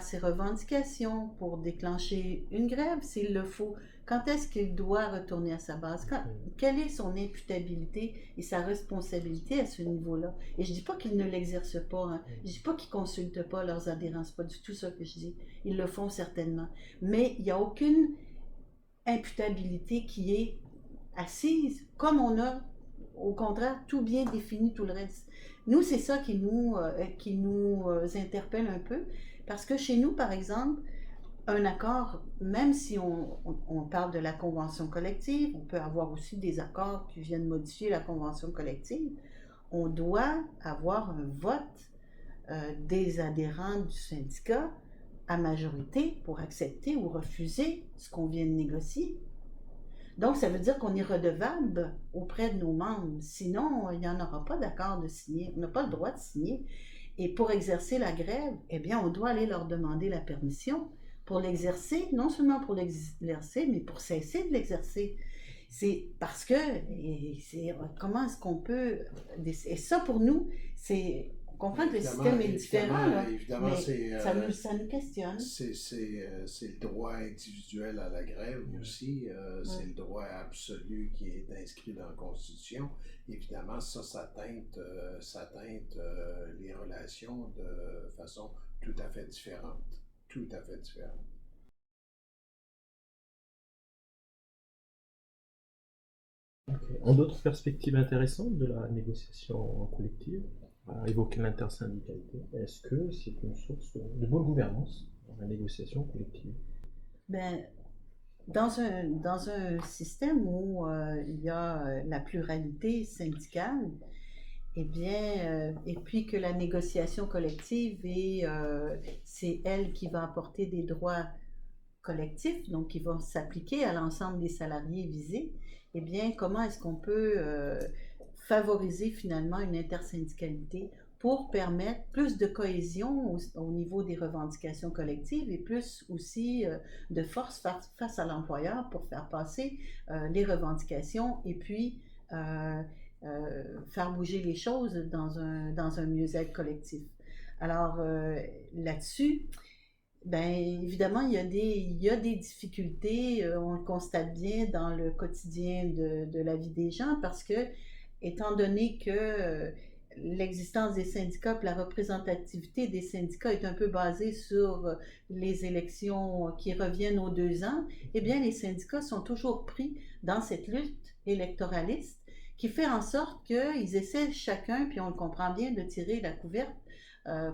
ses revendications, pour déclencher une grève s'il le faut, quand est-ce qu'il doit retourner à sa base? Quelle est son imputabilité et sa responsabilité à ce niveau-là? Et je ne dis pas qu'ils ne l'exercent pas, hein. Je ne dis pas qu'ils ne consultent pas leurs adhérents, c'est pas du tout ça que je dis. Ils le font certainement. Mais il n'y a aucune imputabilité qui est assise, comme on a, au contraire, tout bien défini, tout le reste. Nous, c'est ça qui nous interpelle un peu, parce que chez nous, par exemple, un accord, même si on parle de la convention collective, on peut avoir aussi des accords qui viennent modifier la convention collective, on doit avoir un vote des adhérents du syndicat à majorité pour accepter ou refuser ce qu'on vient de négocier. Donc, ça veut dire qu'on est redevable auprès de nos membres. Sinon, il n'y en aura pas d'accord de signer. On n'a pas le droit de signer. Et pour exercer la grève, eh bien, on doit aller leur demander la permission pour l'exercer, non seulement pour l'exercer, mais pour cesser de l'exercer. C'est parce que, comment est-ce qu'on peut... Et ça, pour nous, c'est... On comprend que le système est différent, là, évidemment, mais ça nous questionne. C'est le droit individuel à la grève aussi, c'est le droit absolu qui est inscrit dans la Constitution. Évidemment, ça teinte les relations de façon tout à fait différente. Tout à fait différente. Okay. En d'autres perspectives intéressantes de la négociation collective, à évoquer l'intersyndicalité, est-ce que c'est une source de bonne gouvernance dans la négociation collective? Ben, dans un système où il y a la pluralité syndicale, eh bien, et puis que la négociation collective, c'est elle qui va apporter des droits collectifs, donc qui vont s'appliquer à l'ensemble des salariés visés, eh bien, comment est-ce qu'on peut favoriser finalement une intersyndicalité pour permettre plus de cohésion au niveau des revendications collectives et plus aussi de force face à l'employeur pour faire passer les revendications et puis faire bouger les choses dans un mieux-être collectif. Alors là-dessus, ben évidemment, il y a des difficultés, on le constate bien dans le quotidien de la vie des gens parce que étant donné que l'existence des syndicats, la représentativité des syndicats est un peu basée sur les élections qui reviennent aux 2 ans, eh bien les syndicats sont toujours pris dans cette lutte électoraliste qui fait en sorte qu'ils essaient chacun, puis on le comprend bien, de tirer la couverte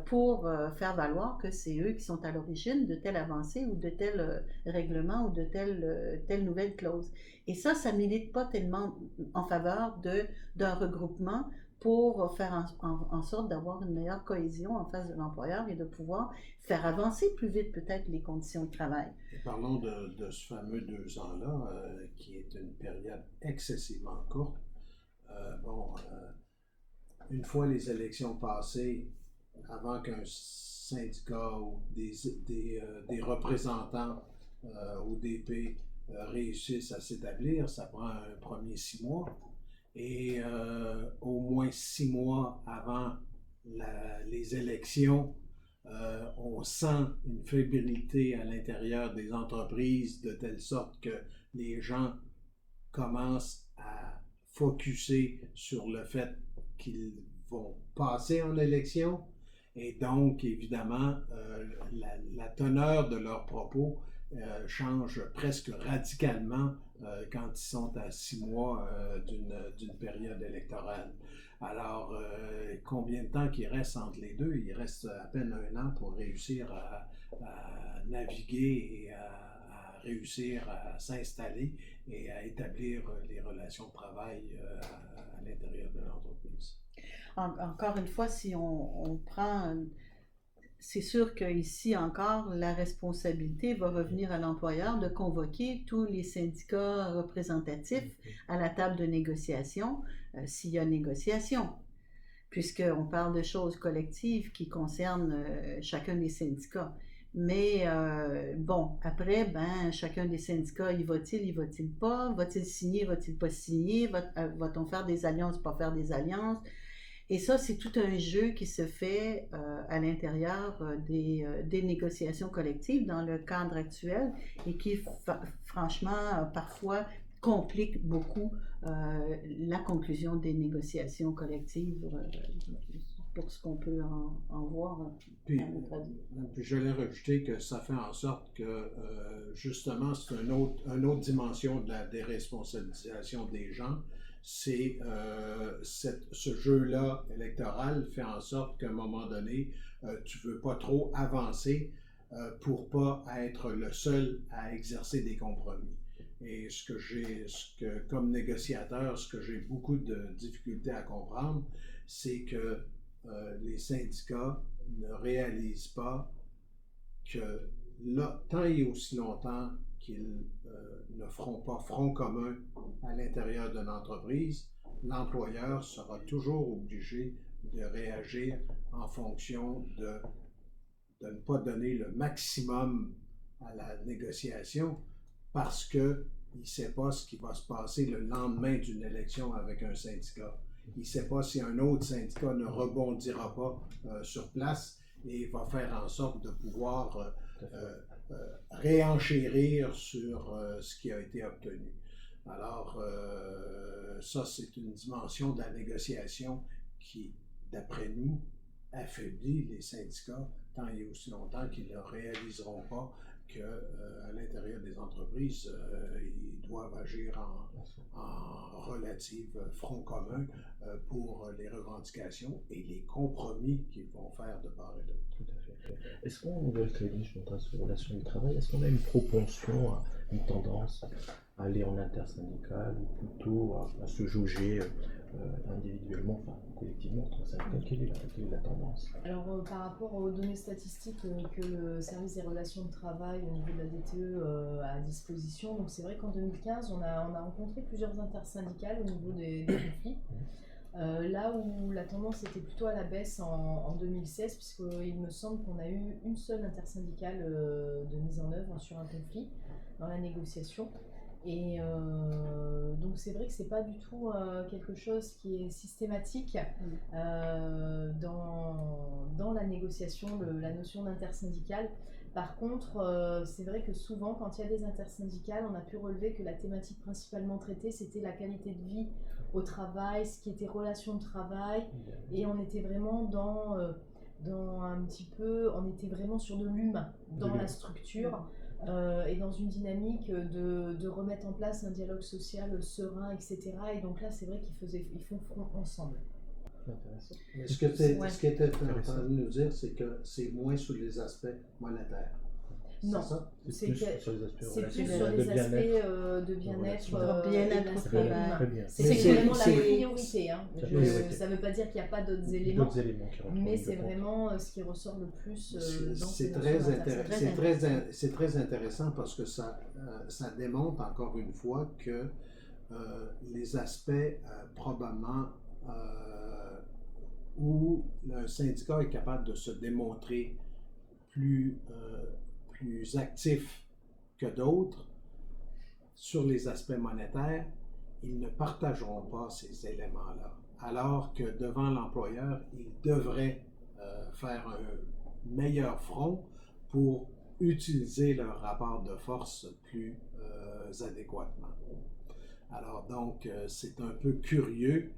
pour faire valoir que c'est eux qui sont à l'origine de telle avancée ou de tel règlement ou de telle nouvelle clause. Et ça milite pas tellement en faveur d'un regroupement pour faire en sorte d'avoir une meilleure cohésion en face de l'employeur et de pouvoir faire avancer plus vite peut-être les conditions de travail. Et parlons de ce fameux 2 ans-là, qui est une période excessivement courte. Une fois les élections passées, avant qu'un syndicat ou des représentants au DP réussissent à s'établir, ça prend un premier 6 mois. Et au moins 6 mois avant les élections, on sent une fébrilité à l'intérieur des entreprises de telle sorte que les gens commencent à focusser sur le fait qu'ils vont passer en élection. Et donc, évidemment, la teneur de leurs propos change presque radicalement quand ils sont à 6 mois d'une période électorale. Alors, combien de temps qu'il reste entre les deux? Il reste à peine 1 an pour réussir à naviguer et à réussir à s'installer et à établir les relations de travail à l'intérieur de l'entreprise. Encore une fois, si on prend, c'est sûr qu'ici encore, la responsabilité va revenir à l'employeur de convoquer tous les syndicats représentatifs à la table de négociation, s'il y a négociation, puisqu'on parle de choses collectives qui concernent chacun des syndicats. Mais bon, après, chacun des syndicats, y va-t-il pas? Va-t-il signer, va-t-il pas signer? Va-t-on faire des alliances, pas faire des alliances? Et ça, c'est tout un jeu qui se fait à l'intérieur des négociations collectives dans le cadre actuel et qui, franchement, parfois complique beaucoup la conclusion des négociations collectives pour ce qu'on peut en voir. Puis j'allais rajouter que ça fait en sorte que, justement, c'est une autre dimension de la déresponsabilisation des gens. C'est ce jeu-là électoral fait en sorte qu'à un moment donné, tu ne veux pas trop avancer pour pas être le seul à exercer des compromis. Et comme négociateur, ce que j'ai beaucoup de difficultés à comprendre, c'est que les syndicats ne réalisent pas que là, tant et aussi longtemps qu'ils ne feront pas front commun à l'intérieur d'une entreprise, l'employeur sera toujours obligé de réagir en fonction de ne pas donner le maximum à la négociation parce qu'il ne sait pas ce qui va se passer le lendemain d'une élection avec un syndicat. Il ne sait pas si un autre syndicat ne rebondira pas sur place et va faire en sorte de pouvoir réenchérir sur ce qui a été obtenu. Alors, ça, c'est une dimension de la négociation qui, d'après nous, affaiblit les syndicats tant et aussi longtemps qu'ils ne réaliseront pas qu'à l'intérieur des entreprises, ils doivent agir en relative front commun pour les revendications et les compromis qu'ils vont faire de part et d'autre. Tout à fait. Est-ce qu'en Nouvelle-Calédonie, je m'intéresse aux relations du travail, est-ce qu'on a une propension, une tendance à aller en intersyndical ou plutôt à se jauger individuellement, enfin collectivement, entre syndicats? Quelle est la tendance? Alors par rapport aux données statistiques que le service des relations de travail au niveau de la DTE a à disposition, donc c'est vrai qu'en 2015 on a rencontré plusieurs intersyndicales au niveau des conflits. Là où la tendance était plutôt à la baisse en 2016, puisqu'il me semble qu'on a eu une seule intersyndicale de mise en œuvre sur un conflit dans la négociation. Et donc c'est vrai que c'est pas du tout quelque chose qui est systématique dans la négociation, la notion d'intersyndicale. Par contre, c'est vrai que souvent, quand il y a des intersyndicales, on a pu relever que la thématique principalement traitée, c'était la qualité de vie au travail, ce qui était relations de travail, et on était vraiment on était vraiment sur de l'humain dans la structure. et dans une dynamique de remettre en place un dialogue social serein, etc. Et donc là, c'est vrai qu'ils font front ensemble. Intéressant. Mais ce que Ouais. ce qui était en train de nous dire, c'est que c'est moins sur les aspects monétaires. Non. C'est ça? C'est plus que- sur les aspects C'est plus relationnels, sur de les aspects bien-être. de bien-être, Sur bien-être et au l'aspect travail. humain. Très bien. C'est Mais vraiment la c'est- priorité. Hein. La priorité. Ça ne veut pas dire qu'il n'y a pas d'autres éléments, D'autres éléments qui rentrent en mais ligne de c'est compte. vraiment ce qui ressort le plus dans C'est ces très, notions d'intéressant. c'est très intéressant parce que ça démontre encore une fois que les aspects probablement où le syndicat est capable de se démontrer plus actif que d'autres sur les aspects monétaires, ils ne partageront pas ces éléments-là. Alors que devant l'employeur, ils devraient faire un meilleur front pour utiliser leur rapport de force plus adéquatement. Alors donc, c'est un peu curieux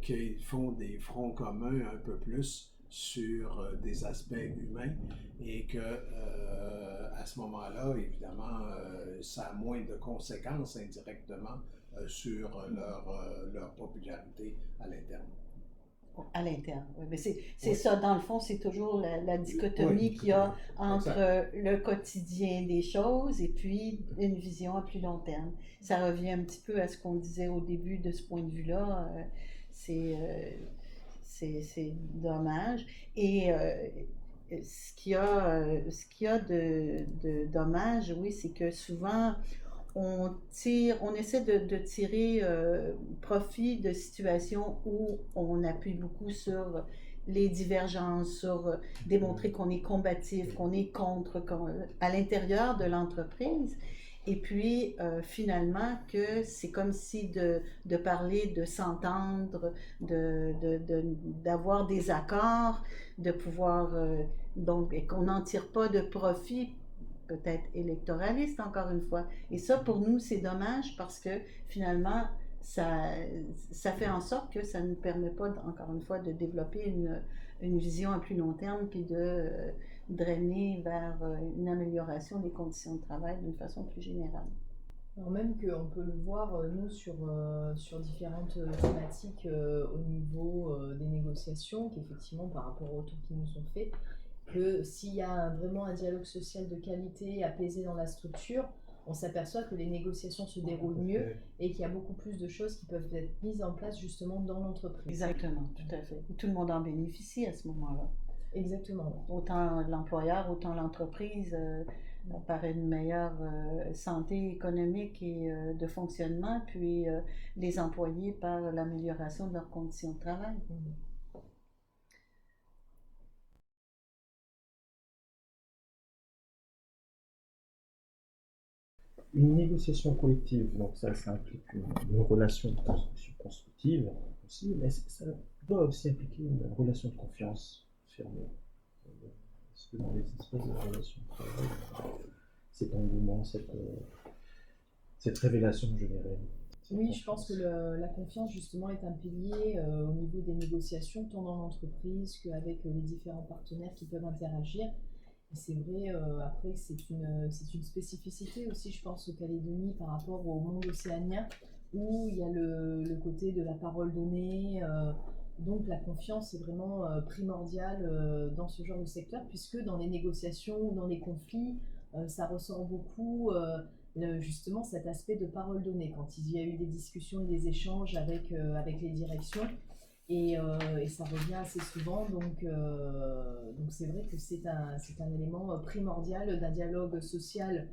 qu'ils font des fronts communs un peu plus sur des aspects humains et que à ce moment-là, évidemment, ça a moins de conséquences indirectement sur leur popularité à l'interne. À l'interne. Oui, mais c'est Oui. ça, dans le fond, c'est toujours la dichotomie Oui, qu'il y a exact. entre le quotidien des choses et puis une vision à plus long terme. Ça revient un petit peu à ce qu'on disait au début de ce point de vue-là. C'est dommage. Et ce qu'il y a de dommage, oui, c'est que souvent, on essaie de tirer profit de situations où on appuie beaucoup sur les divergences, sur démontrer qu'on est combatif, qu'on est contre, à l'intérieur de l'entreprise. Et puis, finalement, que c'est comme si de parler, de s'entendre, d'avoir des accords, de pouvoir, donc, et qu'on n'en tire pas de profit, peut-être électoraliste, encore une fois. Et ça, pour nous, c'est dommage parce que finalement, ça fait en sorte que ça ne nous permet pas, encore une fois, de développer une vision à plus long terme puis de drainer vers une amélioration des conditions de travail d'une façon plus générale. Alors même qu'on peut le voir, nous, sur différentes thématiques au niveau des négociations, qu'effectivement, par rapport aux retours qui nous sont faits, que s'il y a vraiment un dialogue social de qualité apaisé dans la structure, on s'aperçoit que les négociations se déroulent mieux et qu'il y a beaucoup plus de choses qui peuvent être mises en place justement dans l'entreprise. Exactement, tout à fait. Et tout le monde en bénéficie à ce moment-là. Exactement. Autant l'employeur, autant l'entreprise par une meilleure santé économique et de fonctionnement, puis les employés par l'amélioration de leurs conditions de travail. Une négociation collective, donc ça implique une relation constructive aussi, mais ça doit aussi impliquer une relation de confiance fermée. Est-ce que dans les espèces de relations de travail, cet engouement, cette révélation générale? Oui, je pense que la confiance justement est un pilier au niveau des négociations, tant dans l'entreprise qu'avec les différents partenaires qui peuvent interagir. Et c'est vrai, après, c'est une spécificité aussi, je pense, au Calédonie par rapport au monde océanien, où il y a le côté de la parole donnée. Donc la confiance est vraiment primordiale dans ce genre de secteur, puisque dans les négociations ou dans les conflits, ça ressort beaucoup justement cet aspect de parole donnée, quand il y a eu des discussions et des échanges avec les directions. Et ça revient assez souvent, donc c'est vrai que c'est un élément primordial d'un dialogue social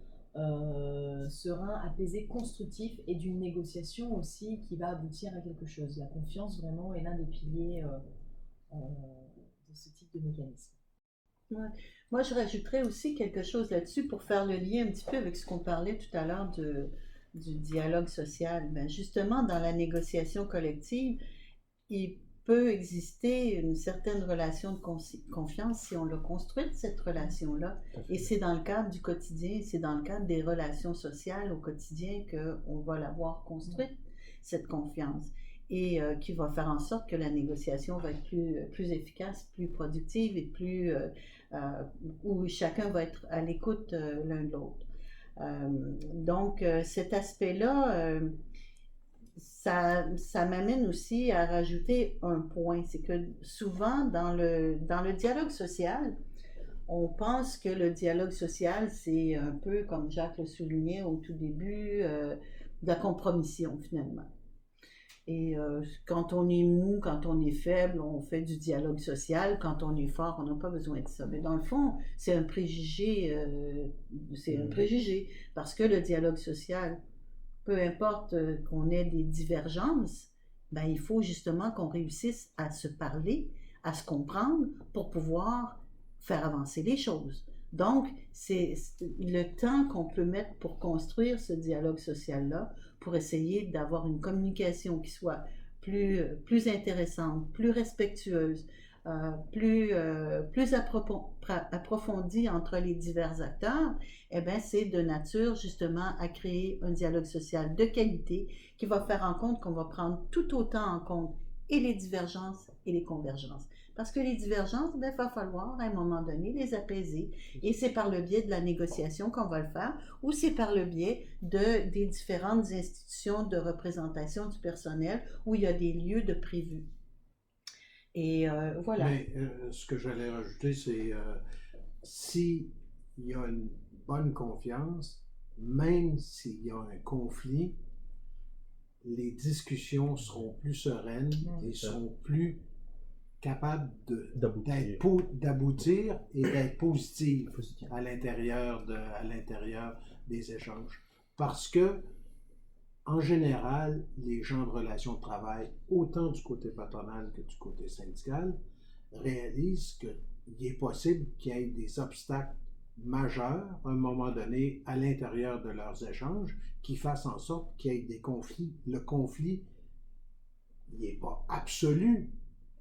serein, apaisé, constructif et d'une négociation aussi qui va aboutir à quelque chose. La confiance vraiment est l'un des piliers de ce type de mécanisme. Ouais. Moi, je rajouterais aussi quelque chose là-dessus pour faire le lien un petit peu avec ce qu'on parlait tout à l'heure du dialogue social. Ben, justement, dans la négociation collective, il peut exister une certaine relation de confiance si on l'a construite, cette relation-là. Et c'est dans le cadre du quotidien, c'est dans le cadre des relations sociales au quotidien qu'on va l'avoir construite, cette confiance. Et qui va faire en sorte que la négociation va être plus efficace, plus productive et plus où chacun va être à l'écoute l'un de l'autre. Donc, cet aspect-là, ça m'amène aussi à rajouter un point, c'est que souvent dans le dialogue social, on pense que le dialogue social, c'est un peu, comme Jacques le soulignait au tout début, de la compromission finalement. Et quand on est mou, quand on est faible, on fait du dialogue social. Quand on est fort, on n'a pas besoin de ça. Mais dans le fond, c'est un préjugé, parce que le dialogue social, peu importe qu'on ait des divergences, ben, il faut justement qu'on réussisse à se parler, à se comprendre pour pouvoir faire avancer les choses. Donc, c'est le temps qu'on peut mettre pour construire ce dialogue social-là, pour essayer d'avoir une communication qui soit plus intéressante, plus respectueuse, plus approfondie entre les divers acteurs, eh bien, c'est de nature justement à créer un dialogue social de qualité qui va faire en compte qu'on va prendre tout autant en compte et les divergences et les convergences. Parce que les divergences, il va falloir à un moment donné les apaiser. Et c'est par le biais de la négociation qu'on va le faire, ou c'est par le biais des différentes institutions de représentation du personnel où il y a des lieux de prévus. Et voilà. Mais ce que j'allais rajouter, c'est s'il y a une bonne confiance, même s'il y a un conflit, les discussions seront plus sereines et seront plus capables d'aboutir et d'être positives à l'intérieur des échanges. Parce que, en général, les gens de relations de travail, autant du côté patronal que du côté syndical, réalisent qu'il est possible qu'il y ait des obstacles majeurs à un moment donné à l'intérieur de leurs échanges qui fassent en sorte qu'il y ait des conflits. Le conflit, il n'est pas absolu,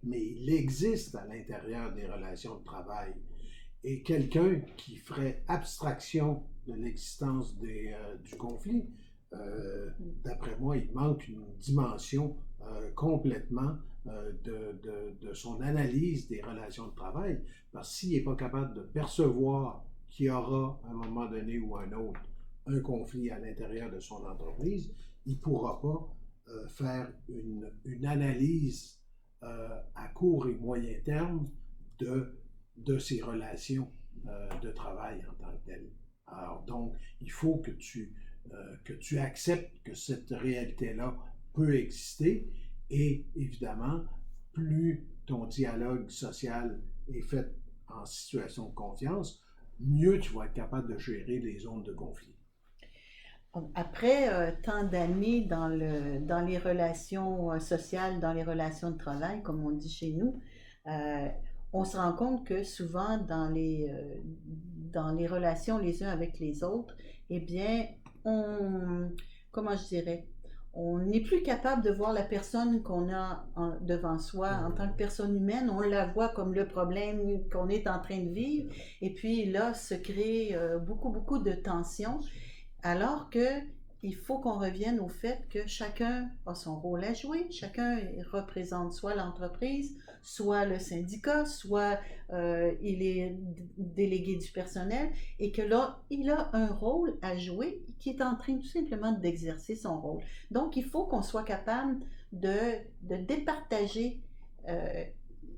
mais il existe à l'intérieur des relations de travail. Et quelqu'un qui ferait abstraction de l'existence du conflit, d'après moi, il manque une dimension complètement de son analyse des relations de travail, parce que s'il n'est pas capable de percevoir qu'il y aura, à un moment donné ou à un autre, un conflit à l'intérieur de son entreprise, il ne pourra pas faire une analyse à court et moyen terme de ces relations de travail en tant que telles. Alors donc, il faut que tu acceptes que cette réalité-là peut exister et évidemment, plus ton dialogue social est fait en situation de confiance, mieux tu vas être capable de gérer les zones de conflit. Après tant d'années dans les relations sociales, dans les relations de travail, comme on dit chez nous, on se rend compte que souvent dans les relations les uns avec les autres, eh bien, comment je dirais, on n'est plus capable de voir la personne qu'on a devant soi en tant que personne humaine. On la voit comme le problème qu'on est en train de vivre. Et puis là, se crée beaucoup de tensions. Alors qu'il faut qu'on revienne au fait que chacun a son rôle à jouer, chacun représente soit l'entreprise, soit le syndicat, soit il est délégué du personnel, et que là, il a un rôle à jouer qui est en train tout simplement d'exercer son rôle. Donc, il faut qu'on soit capable de départager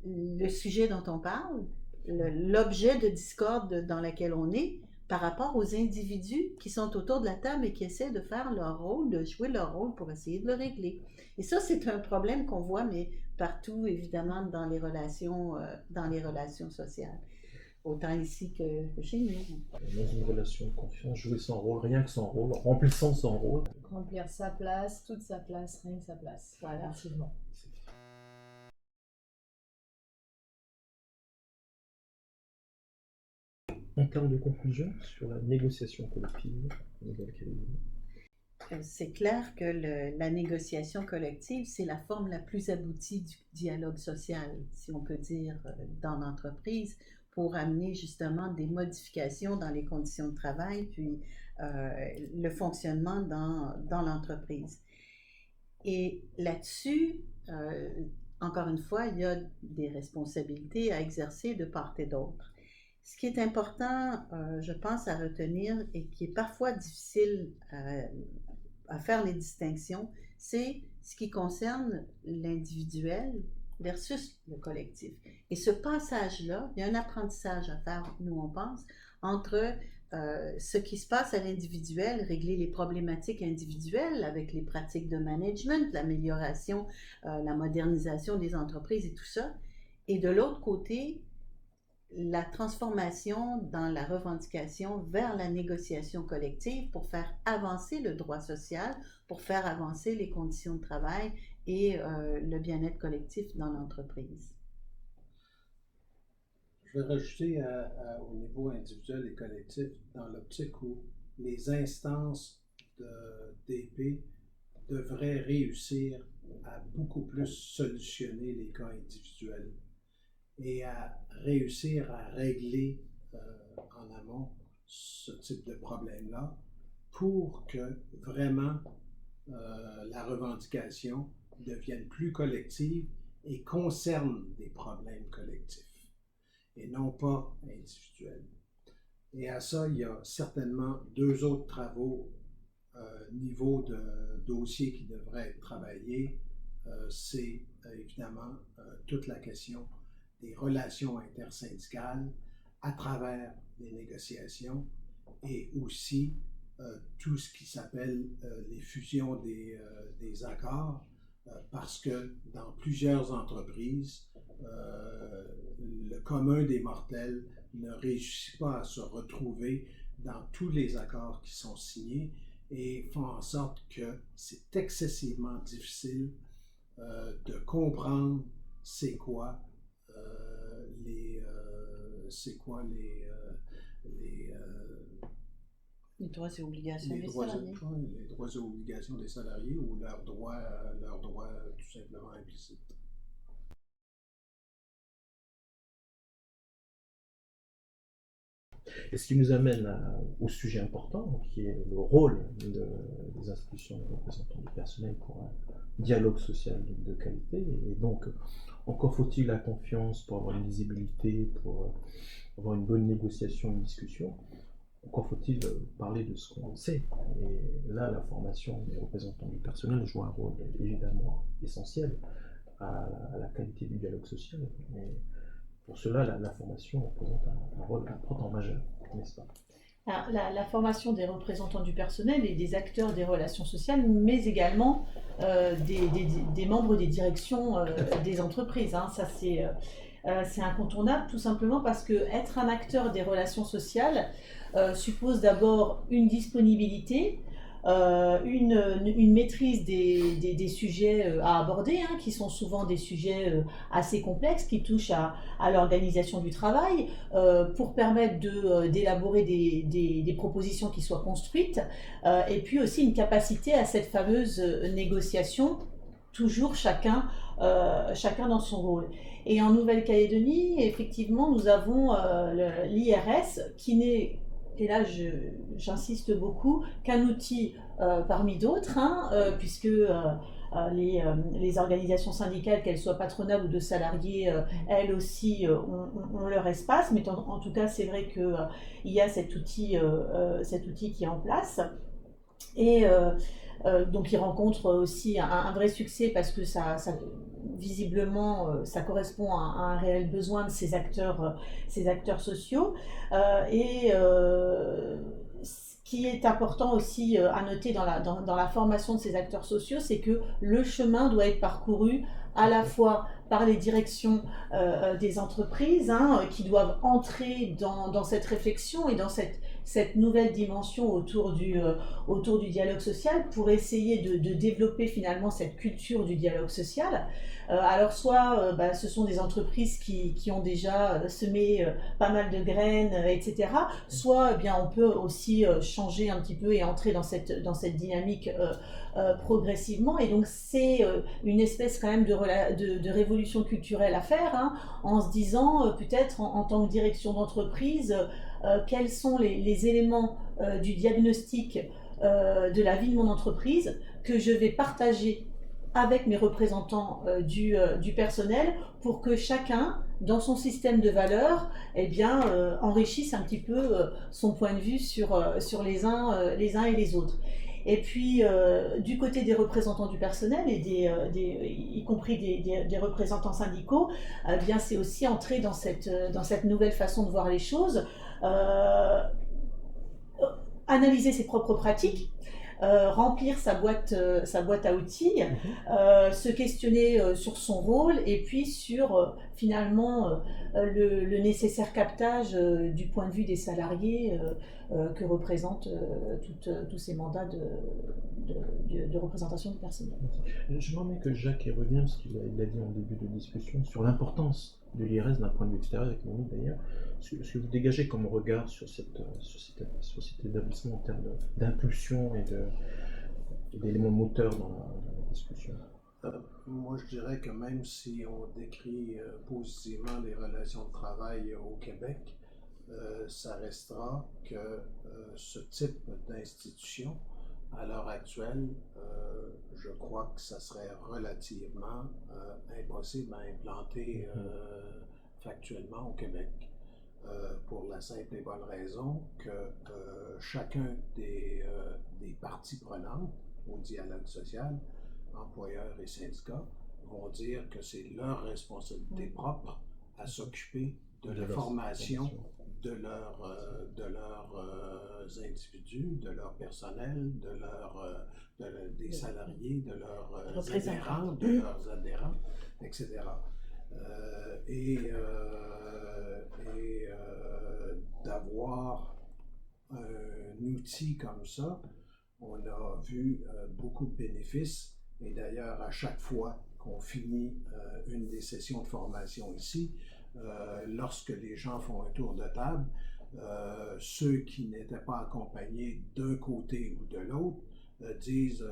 le sujet dont on parle, l'objet de discorde dans lequel on est, par rapport aux individus qui sont autour de la table et qui essaient de faire leur rôle, de jouer leur rôle pour essayer de le régler. Et ça, c'est un problème qu'on voit, mais partout, évidemment, dans les relations sociales. Autant ici que chez nous. Dans une relation de confiance, jouer son rôle, rien que son rôle, remplissant son rôle. Remplir sa place, toute sa place, rien que sa place. Voilà. Effectivement. En termes de conclusion sur la négociation collective en Nouvelle-Calédonie. C'est clair que la négociation collective, c'est la forme la plus aboutie du dialogue social, si on peut dire, dans l'entreprise, pour amener justement des modifications dans les conditions de travail, puis le fonctionnement dans l'entreprise. Et là-dessus, encore une fois, il y a des responsabilités à exercer de part et d'autre. Ce qui est important, je pense, à retenir et qui est parfois difficile à faire les distinctions, c'est ce qui concerne l'individuel versus le collectif. Et ce passage-là, il y a un apprentissage à faire, nous on pense, entre ce qui se passe à l'individuel, régler les problématiques individuelles avec les pratiques de management, l'amélioration, la modernisation des entreprises et tout ça, et de l'autre côté, la transformation dans la revendication vers la négociation collective pour faire avancer le droit social, pour faire avancer les conditions de travail et le bien-être collectif dans l'entreprise. Je vais rajouter au niveau individuel et collectif dans l'optique où les instances d'épée devraient réussir à beaucoup plus solutionner les cas individuels et à réussir à régler en amont ce type de problème-là pour que vraiment la revendication devienne plus collective et concerne des problèmes collectifs et non pas individuels. Et à ça, il y a certainement 2 autres travaux niveau de dossier qui devraient être travaillés. C'est évidemment toute la question des relations intersyndicales à travers les négociations et aussi tout ce qui s'appelle les fusions des accords parce que dans plusieurs entreprises, le commun des mortels ne réussit pas à se retrouver dans tous les accords qui sont signés et font en sorte que c'est excessivement difficile de comprendre c'est quoi les droits et obligations des droits, salariés. Les droits et obligations des salariés ou leurs droits tout simplement implicites. Et ce qui nous amène au sujet important, qui est le rôle des institutions de représentants du personnel pour un dialogue social de qualité. Et donc, encore faut-il la confiance pour avoir une visibilité, pour avoir une bonne négociation, une discussion. Encore faut-il parler de ce qu'on sait. Et là, la formation des représentants du personnel joue un rôle évidemment essentiel à la qualité du dialogue social. Mais pour cela, la formation représente un rôle important majeur, n'est-ce pas? Alors, la formation des représentants du personnel et des acteurs des relations sociales, mais également des membres des directions des entreprises. Hein. Ça, c'est incontournable, tout simplement parce que être un acteur des relations sociales suppose d'abord une disponibilité, une maîtrise des sujets à aborder, hein, qui sont souvent des sujets assez complexes, qui touchent à l'organisation du travail, pour permettre d'élaborer des propositions qui soient construites, et puis aussi une capacité à cette fameuse négociation, toujours chacun dans son rôle. Et en Nouvelle-Calédonie, effectivement, nous avons l'IRS qui n'est, et là j'insiste beaucoup, qu'un outil parmi d'autres, hein, puisque les organisations syndicales, qu'elles soient patronales ou de salariés, elles aussi ont leur espace, mais en tout cas c'est vrai qu'il y a cet outil qui est en place. Et donc il rencontre aussi un vrai succès parce que ça visiblement ça correspond à un réel besoin de ces acteurs sociaux. Ce qui est important aussi à noter dans la formation de ces acteurs sociaux, c'est que le chemin doit être parcouru à la fois par les directions des entreprises, hein, qui doivent entrer dans cette réflexion et dans cette nouvelle dimension autour du dialogue social pour essayer de développer finalement cette culture du dialogue social. Alors soit ce sont des entreprises qui ont déjà semé pas mal de graines, etc. Soit eh bien, on peut aussi changer un petit peu et entrer dans cette dynamique progressivement. Et donc c'est une espèce quand même de révolution culturelle à faire, hein, en se disant peut-être en tant que direction d'entreprise, quels sont les éléments du diagnostic de la vie de mon entreprise que je vais partager avec mes représentants du personnel pour que chacun dans son système de valeurs, eh bien, enrichissent un petit peu son point de vue sur les uns et les autres. Et puis, du côté des représentants du personnel, et y compris des représentants syndicaux, eh bien, c'est aussi entrer dans cette nouvelle façon de voir les choses, analyser ses propres pratiques, remplir sa boîte à outils, se questionner sur son rôle et puis sur finalement le nécessaire captage du point de vue des salariés que représentent tous ces mandats de représentation du personnel. Je m'en mets que Jacques y revient, parce qu'il l'a dit en début de discussion, sur l'importance de l'IRS d'un point de vue extérieur, économique d'ailleurs. Ce que vous dégagez comme regard sur cet établissement en termes d'impulsion et d'éléments moteurs dans la discussion. Moi, je dirais que même si on décrit positivement les relations de travail au Québec, ça restera que ce type d'institution, à l'heure actuelle, je crois que ça serait relativement impossible à implanter factuellement au Québec. Pour la simple et bonne raison que chacun des parties prenantes au dialogue social, employeurs et syndicats, vont dire que c'est leur responsabilité propre à s'occuper de la formation de leurs individus, de leur personnel, des salariés, de leurs adhérents, etc. D'avoir un outil comme ça, on a vu beaucoup de bénéfices. Et d'ailleurs, à chaque fois qu'on finit une des sessions de formation ici, lorsque les gens font un tour de table, ceux qui n'étaient pas accompagnés d'un côté ou de l'autre disent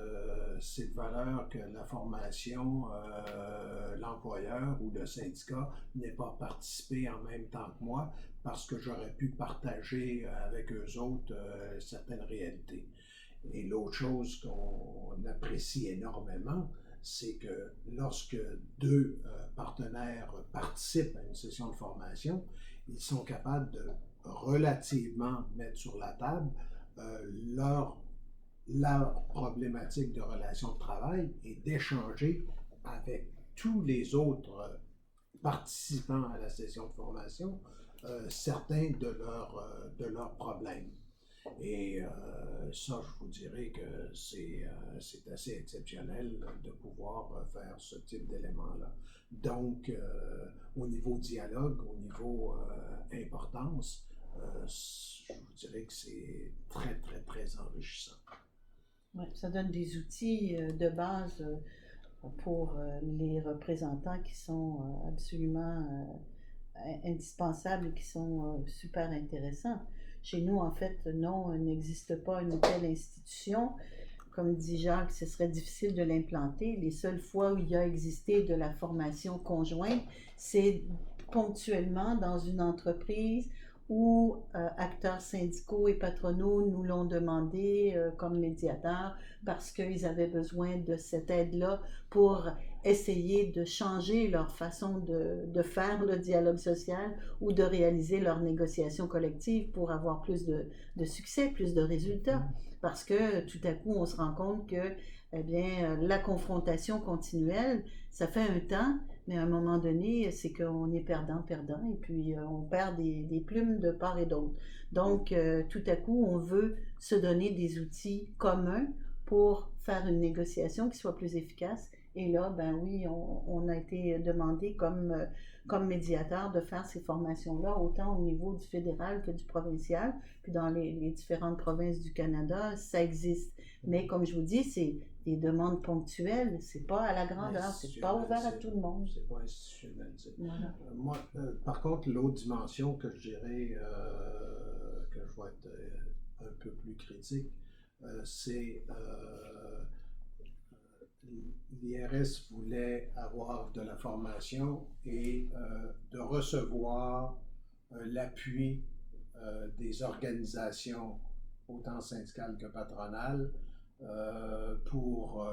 c'est de valeur que la formation, l'employeur ou le syndicat n'ait pas participé en même temps que moi parce que j'aurais pu partager avec eux autres certaines réalités. Et l'autre chose qu'on apprécie énormément, c'est que lorsque deux partenaires participent à une session de formation, ils sont capables de relativement mettre sur la table leur problématique de relation de travail et d'échanger avec tous les autres participants à la session de formation certains de leurs problèmes. Et ça, je vous dirais que c'est assez exceptionnel de pouvoir faire ce type d'élément-là. Donc, au niveau dialogue, au niveau importance, je vous dirais que c'est très, très, très enrichissant. Ouais, ça donne des outils de base pour les représentants qui sont absolument indispensables et qui sont super intéressants. Chez nous, en fait, non, il n'existe pas une telle institution. Comme dit Jacques, ce serait difficile de l'implanter. Les seules fois où il y a existé de la formation conjointe, c'est ponctuellement dans une entreprise où acteurs syndicaux et patronaux nous l'ont demandé comme médiateurs parce qu'ils avaient besoin de cette aide-là pour essayer de changer leur façon de faire le dialogue social ou de réaliser leurs négociations collectives pour avoir plus de succès, plus de résultats. Parce que tout à coup, on se rend compte que eh bien, la confrontation continuelle, ça fait un temps, mais à un moment donné, c'est qu'on est perdant-perdant et puis on perd des plumes de part et d'autre. Donc, tout à coup, on veut se donner des outils communs pour faire une négociation qui soit plus efficace. Et là, ben oui, on a été demandé comme médiateur de faire ces formations-là, autant au niveau du fédéral que du provincial. Puis dans les différentes provinces du Canada, ça existe. Mais comme je vous dis, c'est des demandes ponctuelles, c'est pas à la grandeur, c'est pas ouvert à tout le monde. C'est pas institutionnalisé. Voilà. Moi, par contre, l'autre dimension que je dirais que je vais être un peu plus critique, c'est l'IRS voulait avoir de la formation et de recevoir l'appui des organisations, autant syndicales que patronales, pour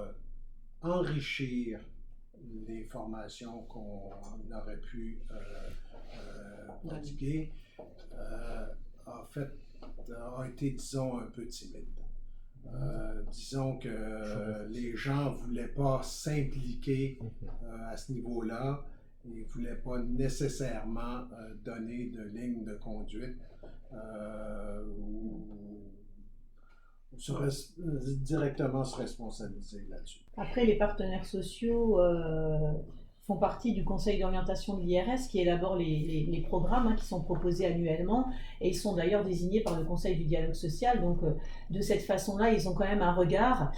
enrichir les formations qu'on aurait pu pratiquer en fait a été, disons, un peu timide. Disons que les gens ne voulaient pas s'impliquer à ce niveau-là. Ils ne voulaient pas nécessairement donner de ligne de conduite ou directement se responsabiliser là-dessus. Après, les partenaires sociaux font partie du conseil d'orientation de l'IRS qui élabore les programmes qui sont proposés annuellement et ils sont d'ailleurs désignés par le conseil du dialogue social. Donc de cette façon-là, ils ont quand même un regard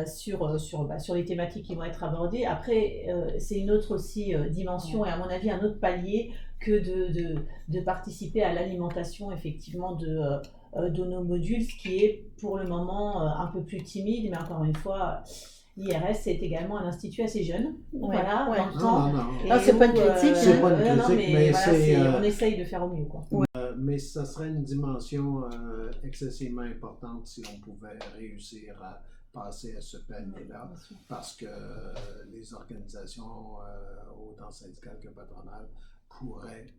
sur les thématiques qui vont être abordées. Après, c'est une autre aussi dimension et à mon avis un autre palier que de participer à l'alimentation effectivement de nos modules, ce qui est pour le moment un peu plus timide, mais encore une fois, l'IRS c'est également un institut assez jeune, voilà, dans le temps. Non, c'est pas une critique, c'est pas une critique, mais voilà, on essaye de faire au mieux, quoi. Mais ça serait une dimension excessivement importante si on pouvait réussir à passer à ce palier-là, parce que les organisations, autant syndicales que patronales, pourraient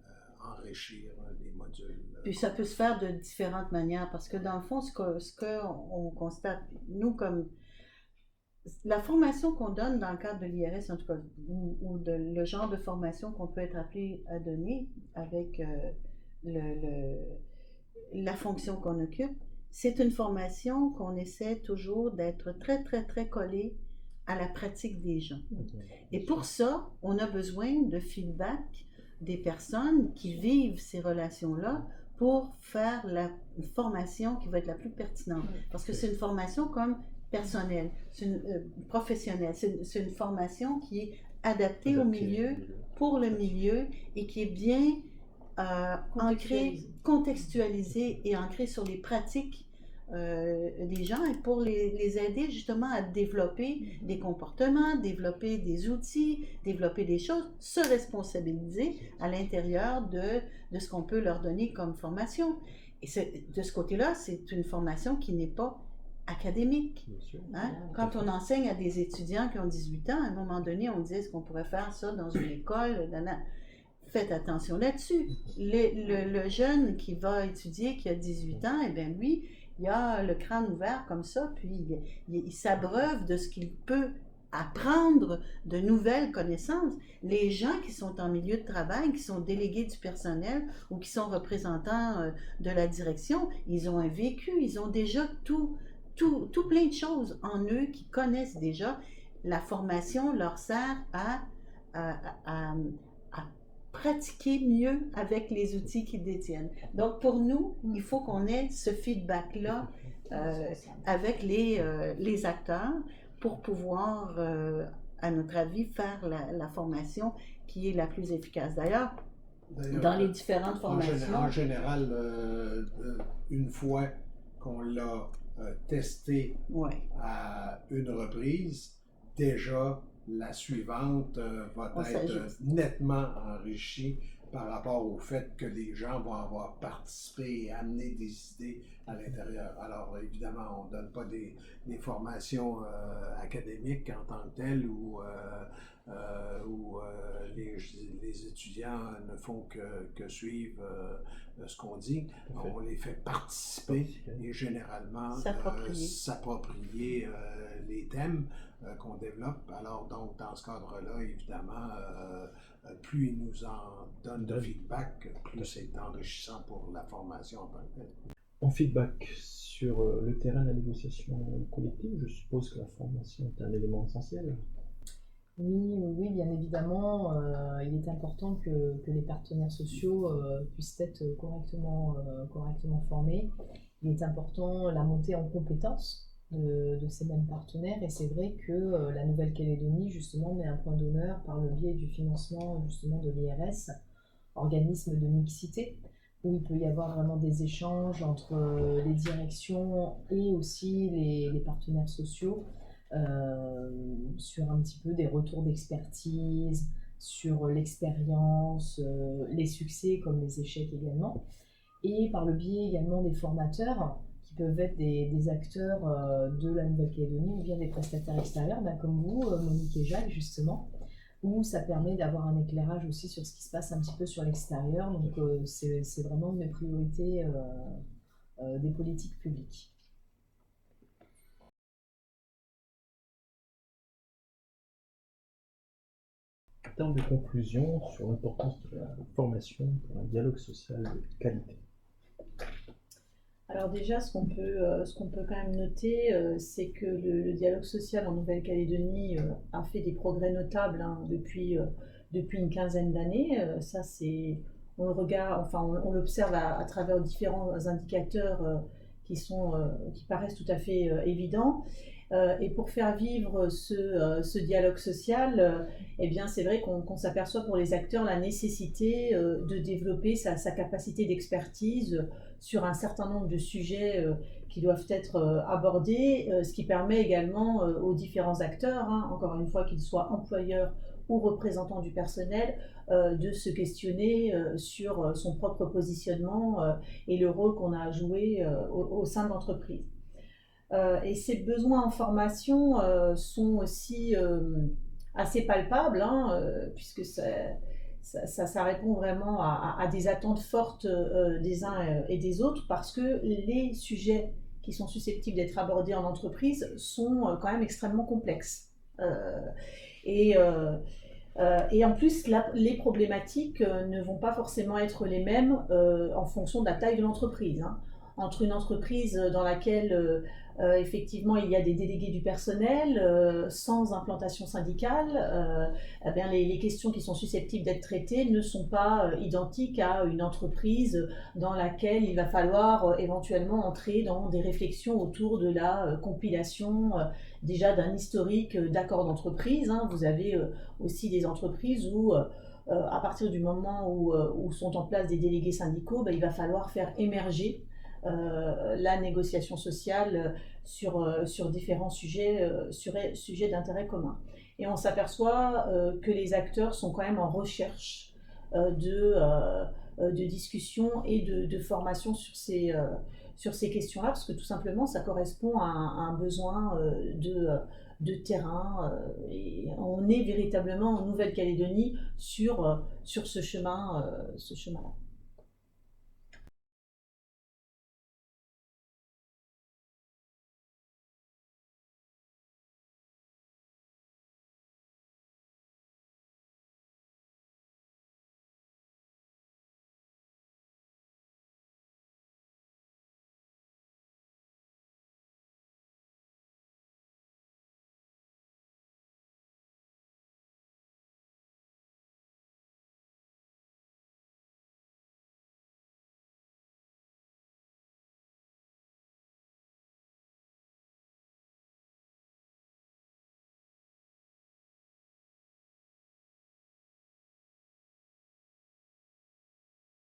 enrichir les modules. Puis ça peut se faire de différentes manières, parce que dans le fond, ce qu'on constate, nous, comme la formation qu'on donne dans le cadre de l'IRS, en tout cas, ou le genre de formation qu'on peut être appelé à donner avec la fonction qu'on occupe, c'est une formation qu'on essaie toujours d'être très, très, très collé à la pratique des gens. Et pour ça, on a besoin de feedback des personnes qui vivent ces relations-là pour faire la formation qui va être la plus pertinente. Parce que c'est une formation comme personnelle, professionnelle. C'est une formation qui est adaptée au milieu, pour le milieu, et qui est bien ancrée, contextualisée et ancrée sur les pratiques des gens et pour les aider justement à développer des comportements, développer des outils, développer des choses, se responsabiliser à l'intérieur de ce qu'on peut leur donner comme formation. Et de ce côté-là, c'est une formation qui n'est pas académique. Hein? Quand on enseigne à des étudiants qui ont 18 ans, à un moment donné, on dit est-ce qu'on pourrait faire ça dans une école? Faites attention là-dessus. Le jeune qui va étudier, qui a 18 ans, eh bien lui, il a le crâne ouvert comme ça, puis il s'abreuve de ce qu'il peut apprendre, de nouvelles connaissances. Les gens qui sont en milieu de travail, qui sont délégués du personnel ou qui sont représentants de la direction, ils ont un vécu, ils ont déjà tout plein de choses en eux qu'ils connaissent déjà. La formation leur sert à pratiquer mieux avec les outils qu'ils détiennent. Donc, pour nous, il faut qu'on ait ce feedback-là avec les acteurs pour pouvoir, à notre avis, faire la formation qui est la plus efficace. D'ailleurs, dans les différentes formations... En général, une fois qu'on l'a testé à une reprise, déjà, la suivante va être nettement enrichie par rapport au fait que les gens vont avoir participé et amené des idées à l'intérieur. Alors, évidemment, on ne donne pas des formations académiques en tant que telles où les étudiants ne font que suivre ce qu'on dit. On les fait participer et généralement s'approprier les thèmes qu'on développe. Alors, donc, dans ce cadre-là, évidemment, plus ils nous en donnent de feedback, plus c'est enrichissant pour la formation en tant que telle. En feedback sur le terrain de la négociation collective, je suppose que la formation est un élément essentiel. Oui, bien évidemment, il est important que les partenaires sociaux puissent être correctement formés. Il est important la montée en compétences de ces mêmes partenaires et c'est vrai que la Nouvelle-Calédonie justement met un point d'honneur par le biais du financement justement de l'IRS, organisme de mixité, où il peut y avoir vraiment des échanges entre les directions et aussi les partenaires sociaux sur un petit peu des retours d'expertise, sur l'expérience, les succès comme les échecs également, et par le biais également des formateurs qui peuvent être des acteurs de la Nouvelle-Calédonie ou bien des prestataires extérieurs, comme vous, Monique et Jacques justement, où ça permet d'avoir un éclairage aussi sur ce qui se passe un petit peu sur l'extérieur. Donc c'est vraiment une priorité des politiques publiques. En termes de conclusion sur l'importance de la formation pour un dialogue social de qualité. Alors déjà, ce qu'on peut quand même noter, c'est que le dialogue social en Nouvelle-Calédonie a fait des progrès notables depuis une quinzaine d'années. Ça, on le regarde, enfin, on l'observe à travers différents indicateurs qui paraissent tout à fait évidents. Et pour faire vivre ce dialogue social, eh bien, c'est vrai qu'on s'aperçoit pour les acteurs la nécessité de développer sa capacité d'expertise sur un certain nombre de sujets qui doivent être abordés, ce qui permet également aux différents acteurs, encore une fois qu'ils soient employeurs ou représentants du personnel, de se questionner sur son propre positionnement et le rôle qu'on a à jouer au sein de l'entreprise. Et ces besoins en formation sont aussi assez palpables, puisque ça répond vraiment à des attentes fortes des uns et des autres, parce que les sujets qui sont susceptibles d'être abordés en entreprise sont quand même extrêmement complexes. Et en plus, les problématiques ne vont pas forcément être les mêmes en fonction de la taille de l'entreprise. Entre une entreprise dans laquelle effectivement il y a des délégués du personnel sans implantation syndicale, eh bien, les questions qui sont susceptibles d'être traitées ne sont pas identiques à une entreprise dans laquelle il va falloir éventuellement entrer dans des réflexions autour de la compilation déjà d'un historique d'accords d'entreprise. Vous avez aussi des entreprises où à partir du moment où sont en place des délégués syndicaux, il va falloir faire émerger la négociation sociale sur différents sujets, sujets d'intérêt commun. Et on s'aperçoit que les acteurs sont quand même en recherche de discussion et de formation sur ces questions-là, parce que tout simplement ça correspond à un besoin de terrain, et on est véritablement en Nouvelle-Calédonie sur ce chemin-là.